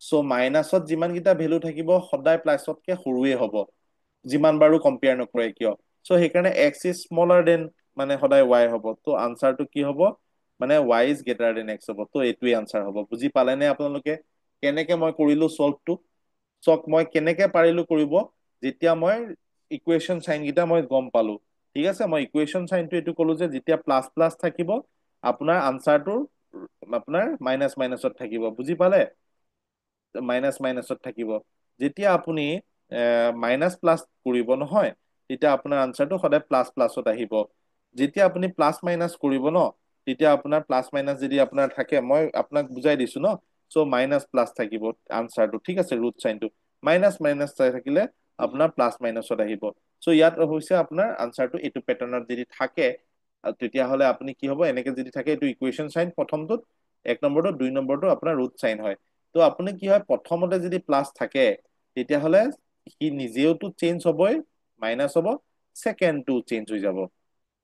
চ' মাইনাছত যিমানকেইটা ভেলু থাকিব সদায় প্লাছতকে সৰুৱে হ'ব, যিমান বাৰো কম্পেয়াৰ নকৰে কিয়। চ' সেইকাৰণে এক্স ইজ স্মলাৰ দেন মানে সদায় ৱাই হ'ব। ত' আনচাৰটো কি হ'ব, মানে y is greater then x হ'ব। ত' এইটোৱে আনচাৰ হ'ব। বুজি পালেনে আপোনালোকে কেনেকে মই কৰিলো চল্ভটো? চক মই কেনেকে পাৰিলো কৰিব, যেতিয়া মই ইকুৱেশ্যন চাইন কেইটা মই গম পালো। ঠিক আছে, মই ইকুৱেশ্যন চাইনটো এইটো কলো যে যেতিয়া প্লাছ প্লাছ থাকিব আপোনাৰ আনচাৰটো আপোনাৰ মাইনাছ মাইনাছত থাকিব। বুজি পালে? মাইনাছ মাইনাছত থাকিব। যেতিয়া আপুনি মাইনাছ প্লাছ কৰিব নহয়, তেতিয়া আপোনাৰ আনচাৰটো সদায় প্লাছ প্লাছত আহিব। যেতিয়া আপুনি প্লাছ মাইনাছ কৰিব ন, তেতিয়া আপোনাৰ প্লাছ মাইনাছ যদি আপোনাৰ থাকে, মই আপোনাক বুজাই দিছো ন। চ' মাইনাছ প্লাছ থাকিব আনচাৰটো, ঠিক আছে, ৰুট চাইনটো মাইনাছ মাইনাছ থাকিলে আপোনাৰ প্লাছ মাইনাছত আহিব। চ' ইয়াত হৈছে আপোনাৰ আনচাৰটো এইটো পেটাৰ্ণত যদি থাকে, তেতিয়াহ'লে আপুনি কি হ'ব, এনেকে যদি থাকে এইটো ইকুৱেশ্যন চাইন প্ৰথমটোত, এক নম্বৰটো, দুই নম্বৰটো আপোনাৰ ৰুট চাইন হয়। ত' আপুনি কি হয়, প্ৰথমতে যদি প্লাছ থাকে তেতিয়াহ'লে সি নিজেওতো চেঞ্জ হ'বই, মাইনাছ হ'ব, ছেকেণ্ডটো চেঞ্জ হৈ যাব।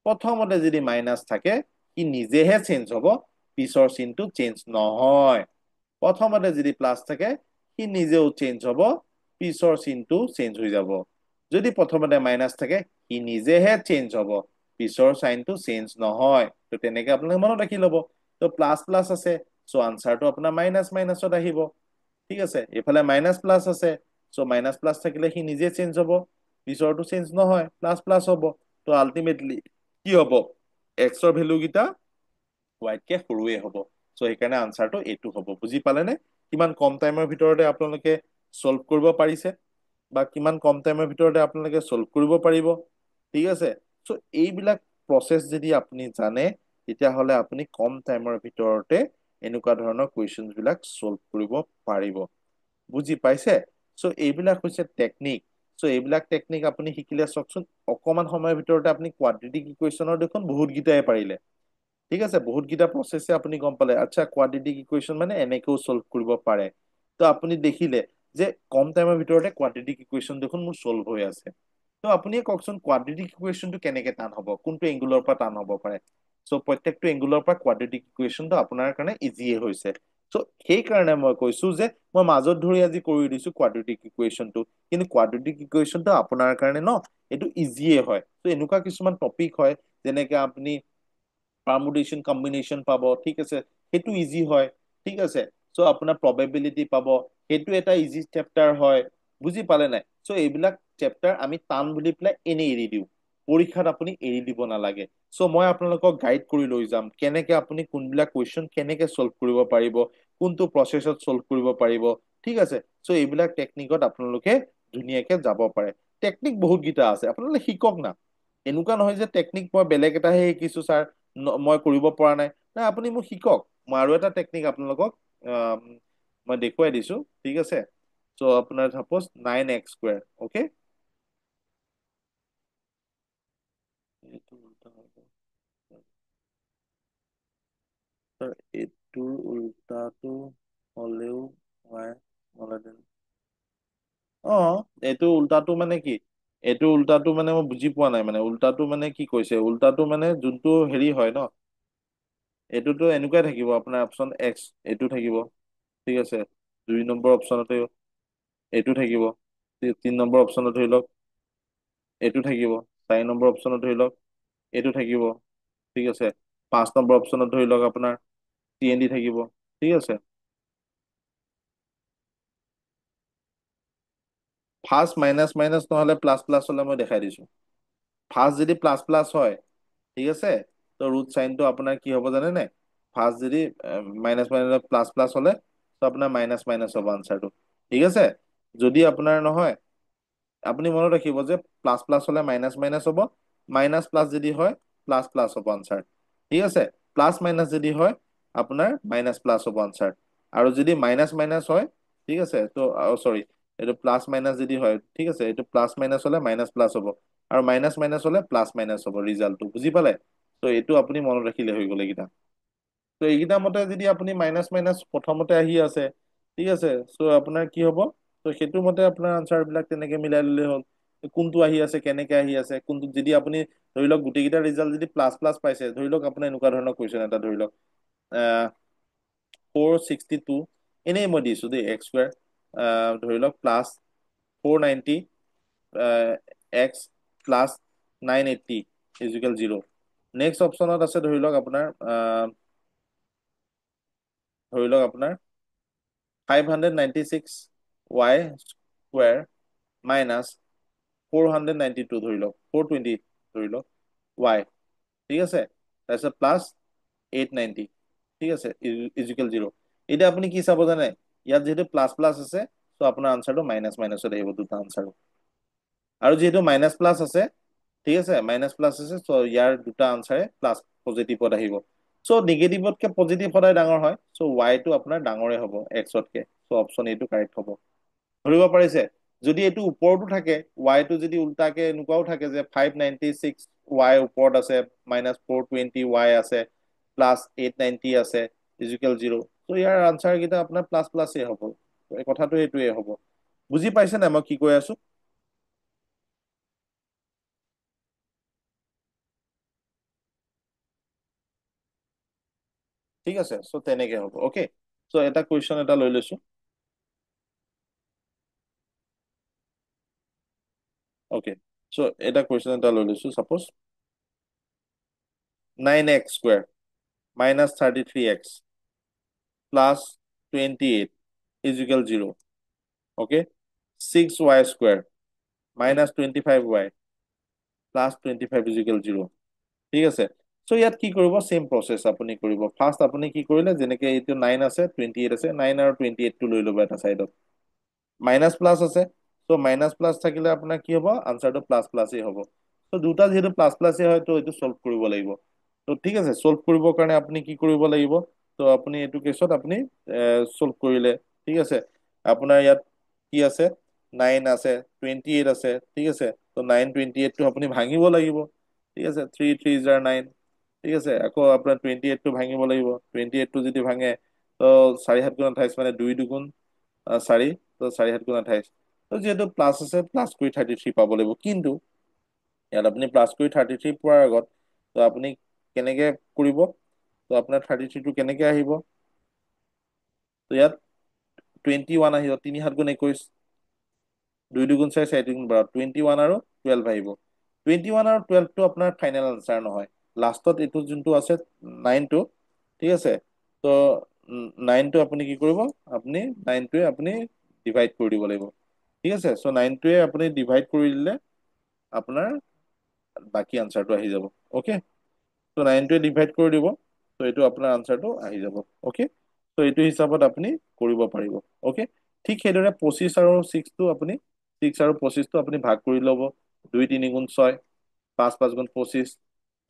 প্ৰথমতে যদি মাইনাছ থাকে সি নিজেহে চেঞ্জ হ'ব, পিছৰ চিনটো চেঞ্জ নহয়। প্ৰথমতে যদি প্লাছ থাকে সি নিজেও চেঞ্জ হ'ব, পিছৰ চিনটো চেঞ্জ হৈ যাব। যদি প্ৰথমতে মাইনাছ থাকে সি নিজেহে চেঞ্জ হ'ব, পিছৰ চাইনটো চেঞ্জ নহয়। তো তেনেকে আপোনালোকে মনত ৰাখি ল'ব। তো প্লাছ প্লাছ আছে, চ' আনচাৰটো আপোনাৰ মাইনাছ মাইনাছত আহিব। ঠিক আছে, এইফালে মাইনাছ প্লাছ আছে, চ' মাইনাছ প্লাছ থাকিলে সি নিজে চেঞ্জ হ'ব, পিছৰটো চেঞ্জ নহয়, প্লাছ প্লাছ হ'ব। তো আল্টিমেটলি কি হ'ব, এক্সৰ ভেলু কেইটা ৱাইতকে সৰুৱে হ'ব। চ' সেইকাৰণে আনচাৰটো এইটো হ'ব। বুজি পালেনে? কিমান কম টাইমৰ ভিতৰতে আপোনালোকে চল্ভ কৰিব পাৰিছে, বা কিমান কম টাইমৰ ভিতৰতে আপোনালোকে চল্ভ কৰিব পাৰিব। ঠিক আছে, চ' এইবিলাক প্ৰচেছ যদি আপুনি জানে, তেতিয়াহ'লে আপুনি কম টাইমৰ ভিতৰতে এনেকুৱা ধৰণৰ কুৱেশ্যন বিলাক চল্ভ কৰিব পাৰিব। বুজি পাইছে? চ' এইবিলাক হৈছে টেকনিক। চ' এইবিলাক টেকনিক আপুনি শিকিলে চাওকচোন, অকমান সময়ৰ ভিতৰতে আপুনি কোৱাড্ৰেটিক ইকুৱেশ্যনৰ দেখোন বহুত কেইটাই পাৰিলে। ঠিক আছে, বহুত কেইটা প্ৰচেছে আপুনি গম পালে, আচ্ছা কোৱাড্ৰেটিক ইকুৱেশ্যন মানে এনেকেও চল্ভ কৰিব পাৰে। তো আপুনি দেখিলে যে কম টাইমৰ ভিতৰতে কোৱাড্ৰেটিক ইকুৱেশ্যন দেখোন মোৰ চল্ভ হৈ আছে। তো আপুনিয়ে কওকচোন কোৱাড্ৰেটিক ইকুৱেশ্যনটো কেনেকে টান হ'ব, কোনটো এংগুলৰ পৰা টান হ'ব পাৰে? চ' প্ৰত্যেকটো এংগুলৰ পৰা কোৱাড্ৰেটিক ইকুৱেশ্যনটো আপোনাৰ কাৰণে ইজিয়ে হৈছে। চ' সেইকাৰণে মই কৈছো যে মই মাজত ধৰি আজি কৰি দিছো কোৱাড্ৰেটিক ইকুৱেশ্যনটো, কিন্তু কোৱাড্ৰেটিক ইকুৱেশ্যনটো আপোনাৰ কাৰণে ন এইটো ইজিয়ে হয়। ত' এনেকুৱা কিছুমান টপিক হয় যেনেকে আপুনি পাৰ্মুটেশ্যন কম্বিনেশ্যন পাব, ঠিক আছে, সেইটো ইজি হয়। ঠিক আছে, চ' আপোনাৰ প্ৰবেবিলিটি পাব, সেইটো এটা ইজি চেপ্টাৰ হয়। বুজি পালে নাই? চ' এইবিলাক চেপ্টাৰ আমি টান বুলি পেলাই এনেই এৰি দিওঁ, পৰীক্ষাত আপুনি এৰি দিব নালাগে। চ' মই আপোনালোকক গাইড কৰি লৈ যাম কেনেকে আপুনি কোনবিলাক কুৱেশ্যন কেনেকে চল্ভ কৰিব পাৰিব, কোনটো প্ৰচেছত চল্ভ কৰিব পাৰিব। ঠিক আছে, চ' এইবিলাক টেকনিকত আপোনালোকে ধুনীয়াকে যাব পাৰে। টেকনিক বহুত কেইটা আছে, আপোনালোকে শিকক না। এনেকুৱা নহয় যে টেকনিক মই বেলেগ এটাহে শিকিছো ছাৰ, মই কৰিব পৰা নাই। নাই, আপুনি মোক শিকক, মই আৰু এটা টেকনিক আপোনালোকক মই দেখুৱাই দিছো। ঠিক আছে, চ' আপোনাৰ চাপ'জ 9x² অ'কে। এইটো উল্টা হৈ গ'ল। ছাৰ, এইটোৰ উল্টাটো হলেও হয় নহ'লে অ, এইটো উল্টাটো মানে কি, এইটো উল্টাটো মানে মই বুজি পোৱা নাই, মানে উল্টাটো মানে কি কৈছে, উল্টাটো মানে যোনটো হেৰি হয় ন, এইটোতো এনেকুৱাই থাকিব আপোনাৰ অপচন এক্স, এইটো থাকিব। ঠিক আছে, দুই নম্বৰ অপচনতে এইটো থাকিব, তিনি নম্বৰ অপচনত ধৰি লওক এইটো থাকিব, চাৰি নম্বৰ অপচনত ধৰি লওক এইটো থাকিব। ঠিক আছে, পাঁচ নম্বৰ অপচনত ধৰি লওক আপোনাৰ CND থাকিব। ঠিক আছে, ফাৰ্ষ্ট মাইনাছ মাইনাছ নহলে প্লাছ প্লাছ হলে মই দেখাই দিছো। ফাৰ্ষ্ট যদি প্লাছ প্লাছ হয়, ঠিক আছে, তো ৰুট চাইনটো আপোনাৰ কি হ'ব জানে নাই? ফাৰ্ষ্ট যদি মাইনাছ মাইনাছ প্লাছ প্লাছ হলে তো আপোনাৰ মাইনাছ মাইনাছ হ'ব আনচাৰটো। ঠিক আছে, যদি আপোনাৰ নহয়, আপুনি মনত ৰাখিব যে প্লাছ প্লাছ হলে মাইনাছ মাইনাছ হ'ব, মাইনাছ প্লাছ যদি হয় প্লাছ প্লাছ হ'ব আনচাৰ। ঠিক আছে, প্লাছ মাইনাছ যদি হয় আপোনাৰ মাইনাছ প্লাছ হ'ব আনচাৰ। আৰু যদি মাইনাছ মাইনাছ হয়, ঠিক আছে, তো চৰি, এইটো প্লাছ মাইনাছ যদি হয়, ঠিক আছে, এইটো প্লাছ মাইনাছ হলে মাইনাছ প্লাছ হ'ব, আৰু মাইনাছ মাইনাছ হলে প্লাছ মাইনাছ হ'ব ৰিজাল্টটো। বুজি পালে? ত' এইটো আপুনি মনত ৰাখিলে হৈ গ'ল এইকেইটা। তো এইকেইটা মতে যদি আপুনি মাইনাছ মাইনাছ প্ৰথমতে আহি আছে, ঠিক আছে, চ' আপোনাৰ কি হ'ব? ত' সেইটো মতে আপোনাৰ আনচাৰ বিলাক তেনেকে মিলাই ললে হ'ল। কোনটো আহি আছে, কেনেকে আহি আছে, কোনটো যদি আপুনি ধৰি লওক গোটেইকেইটা ৰিজাল্ট যদি প্লাছ প্লাছ পাইছে, ধৰি লওক আপোনাৰ এনেকুৱা ধৰণৰ কুৱেশ্যন এটা ধৰি লওক 462, এনেই মই দিছো দেই, এক্স স্কুৱেৰ ধৰি লওক plus 490 X plus 980 is equal 0। Next অপশ্যনত আছে ধৰি লওক আপোনাৰ ধৰি লওক আপোনাৰ 596 ৱাই স্কুৱেৰ মাইনাছ 492 ধৰি লওক 420 ধৰি লওক ৱাই, ঠিক আছে, তাৰপিছত প্লাছ 890, ঠিক আছে, ইজিকেল 0। এতিয়া আপুনি কি চাব জানে? ইয়াত যিহেতু প্লাছ প্লাছ আছে, চ' আপোনাৰ আনচাৰটো মাইনাছ মাইনাছত আহিব দুটা আনচাৰ। আৰু যিহেতু মাইনাছ প্লাছ আছে, ঠিক আছে, মাইনাছ প্লাছ আছে, চ' ইয়াৰ দুটা আনচাৰে প্লাছ পজিটিভত আহিব। চ' নিগেটিভতকে পজিটিভ সদায় ডাঙৰ হয়, চ' ৱাইটো আপোনাৰ ডাঙৰে হ'ব এক্সতকে। চ' অপশ্যন এইটো কাৰেক্ট হ'ব। ধৰিব পাৰিছে? যদি এইটো ওপৰতো থাকে, ৱাইটো যদি উল্টাকে এনেকুৱাও থাকে যে 596 ৱাই ওপৰত আছে, -420 ৱাই আছে, +890 আছে, ইজিকেল 0। ত' ইয়াৰ আনচাৰ কেইটা আপোনাৰ প্লাছ প্লাছেই হ'ব। এই কথাটো এইটোৱে হ'ব। বুজি পাইছে নাই মই কি কৈ আছো? ঠিক আছে, চ' তেনেকে হ'ব। অকে, চ' এটা কুৱেশ্যন এটা লৈ লৈছো। অকে, চ' এটা কুৱেশ্যন এটা লৈ লৈছো। Suppose 9x² -33x +28 is equal 0। Okay, 6y² -25y +25 is equal 0। ঠিক আছে, চ' ইয়াত কি কৰিব? চেম প্ৰচেছ আপুনি কৰিব। ফাৰ্ষ্ট আপুনি কি কৰিলে, যেনেকে এইটো 9 আছে, 28 আছে, 9 আৰু 28টো লৈ ল'ব এটা চাইডত। মাইনাছ প্লাছ আছে, চ' মাইনাছ প্লাছ থাকিলে আপোনাৰ কি হ'ব? আনচাৰটো প্লাছ প্লাছেই হ'ব। ত' দুটা যিহেতু প্লাছ প্লাছেই হয়, ত' এইটো চল্ভ কৰিব লাগিব। ত' ঠিক আছে, চল্ভ কৰিবৰ কাৰণে আপুনি কি কৰিব লাগিব? ত' আপুনি এইটো কেছত আপুনি চল্ভ কৰিলে, ঠিক আছে, আপোনাৰ ইয়াত কি আছে? 9 আছে, 28 আছে, ঠিক আছে, ত' 9 28টো আপুনি ভাঙিব লাগিব, ঠিক আছে, 3 3 জাৰ 9, ঠিক আছে, আকৌ আপোনাৰ 28টো ভাঙিব লাগিব। 28টো যদি ভাঙে, ত' 4 7 গুণ 28, মানে 2 2 4, ত' 4 7 গুণ 28। ত' যিহেতু প্লাছ আছে, প্লাছ কৰি 33 পাব লাগিব। কিন্তু ইয়াত আপুনি প্লাছ কৰি 33 পোৱাৰ আগত ত' আপুনি কেনেকে কৰিব? ত' আপোনাৰ 33টো কেনেকে আহিব? ত' ইয়াত 21 আহিব, 3 7 গুণ 21, 2 2 গুণ 4, 4 2 গুণ 12, 21 আৰু 12 আহিব। 21 আৰু 12টো আপোনাৰ ফাইনেল আনচাৰ নহয়। লাষ্টত এইটো যোনটো আছে 9টো, ঠিক আছে, ত' 9টো আপুনি কি কৰিব? আপুনি 9টোৱে আপুনি ডিভাইড কৰি দিব লাগিব, ঠিক আছে। চ' 9টোৱে আপুনি ডিভাইড কৰি দিলে আপোনাৰ বাকী আনচাৰটো আহি যাব। অকে, ত' 9টোৱে ডিভাইড কৰি দিব, ত' এইটো আপোনাৰ আনচাৰটো আহি যাব। অকে, ত' এইটো হিচাপত আপুনি কৰিব পাৰিব। অকে, ঠিক সেইদৰে 25 আৰু 6টো আপুনি 6 আৰু 25টো আপুনি ভাগ কৰি ল'ব। 2 3 গুণ 6, 5 5 গুণ 25,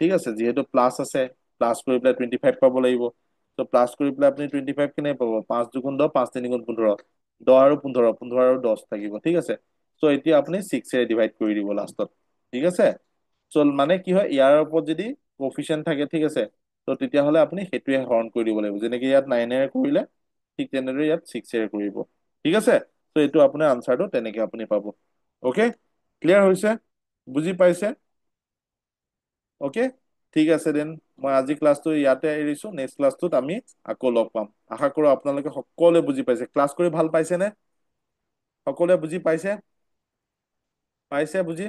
ঠিক আছে, যিহেতু প্লাছ আছে, প্লাছ কৰি পেলাই 25 পাব লাগিব। ত' প্লাছ কৰি পেলাই আপুনি 25 কেনেকে পাব? 5 2 গুণ 10, 5 3 গুণ 15, 10 আৰু 15, 15 আৰু 10 থাকিব, ঠিক আছে। চ' এতিয়া আপুনি 6ৰে ডিভাইড কৰি দিব লাষ্টত, ঠিক আছে। চ' মানে কি হয়, ইয়াৰ ওপৰত যদি কফিচিয়েণ্ট থাকে, ঠিক আছে, ত' তেতিয়াহ'লে আপুনি সেইটোৱে হৰণ কৰি দিব লাগিব। যেনেকে ইয়াত 9ৰে কৰিলে, ঠিক তেনেদৰে ইয়াত 6ৰে কৰিব, ঠিক আছে। চ' এইটো আপোনাৰ আনচাৰটো তেনেকে আপুনি পাব। অকে, ক্লিয়াৰ হৈছে? বুজি পাইছে? অকে, ঠিক আছে দেন। মই আজি ক্লাছটো ইয়াতে এৰিছো। নেক্সট ক্লাছটোত আমি আকৌ লগ পাম। আশা কৰো আপোনালোকে সকলোৱে বুজি পাইছে। ক্লাছ কৰি ভাল পাইছে নে? সকলোৱে বুজি পাইছে? পাইছে বুজি?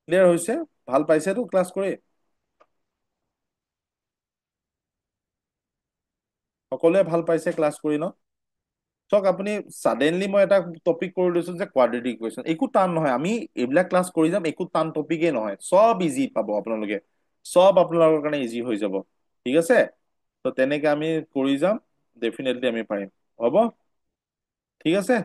ক্লিয়াৰ হৈছে? ভাল পাইছেতো ক্লাছ কৰি? সকলোৱে ভাল পাইছে ক্লাছ কৰি ন? চাওক, আপুনি ছাডেনলি মই এটা টপিক কৰি লৈছো যে কোৱাড্ৰেটিক ইকুৱেশ্যন। একো টান নহয়, আমি এইবিলাক ক্লাছ কৰি যাম, একো টান টপিকেই নহয়, চব ইজি পাব আপোনালোকে। চব আপোনালোকৰ কাৰণে ইজি হৈ যাব, ঠিক আছে। ত' তেনেকে আমি কৰি যাম, ডেফিনেটলি আমি পাৰিম। হ'ব, ঠিক আছে।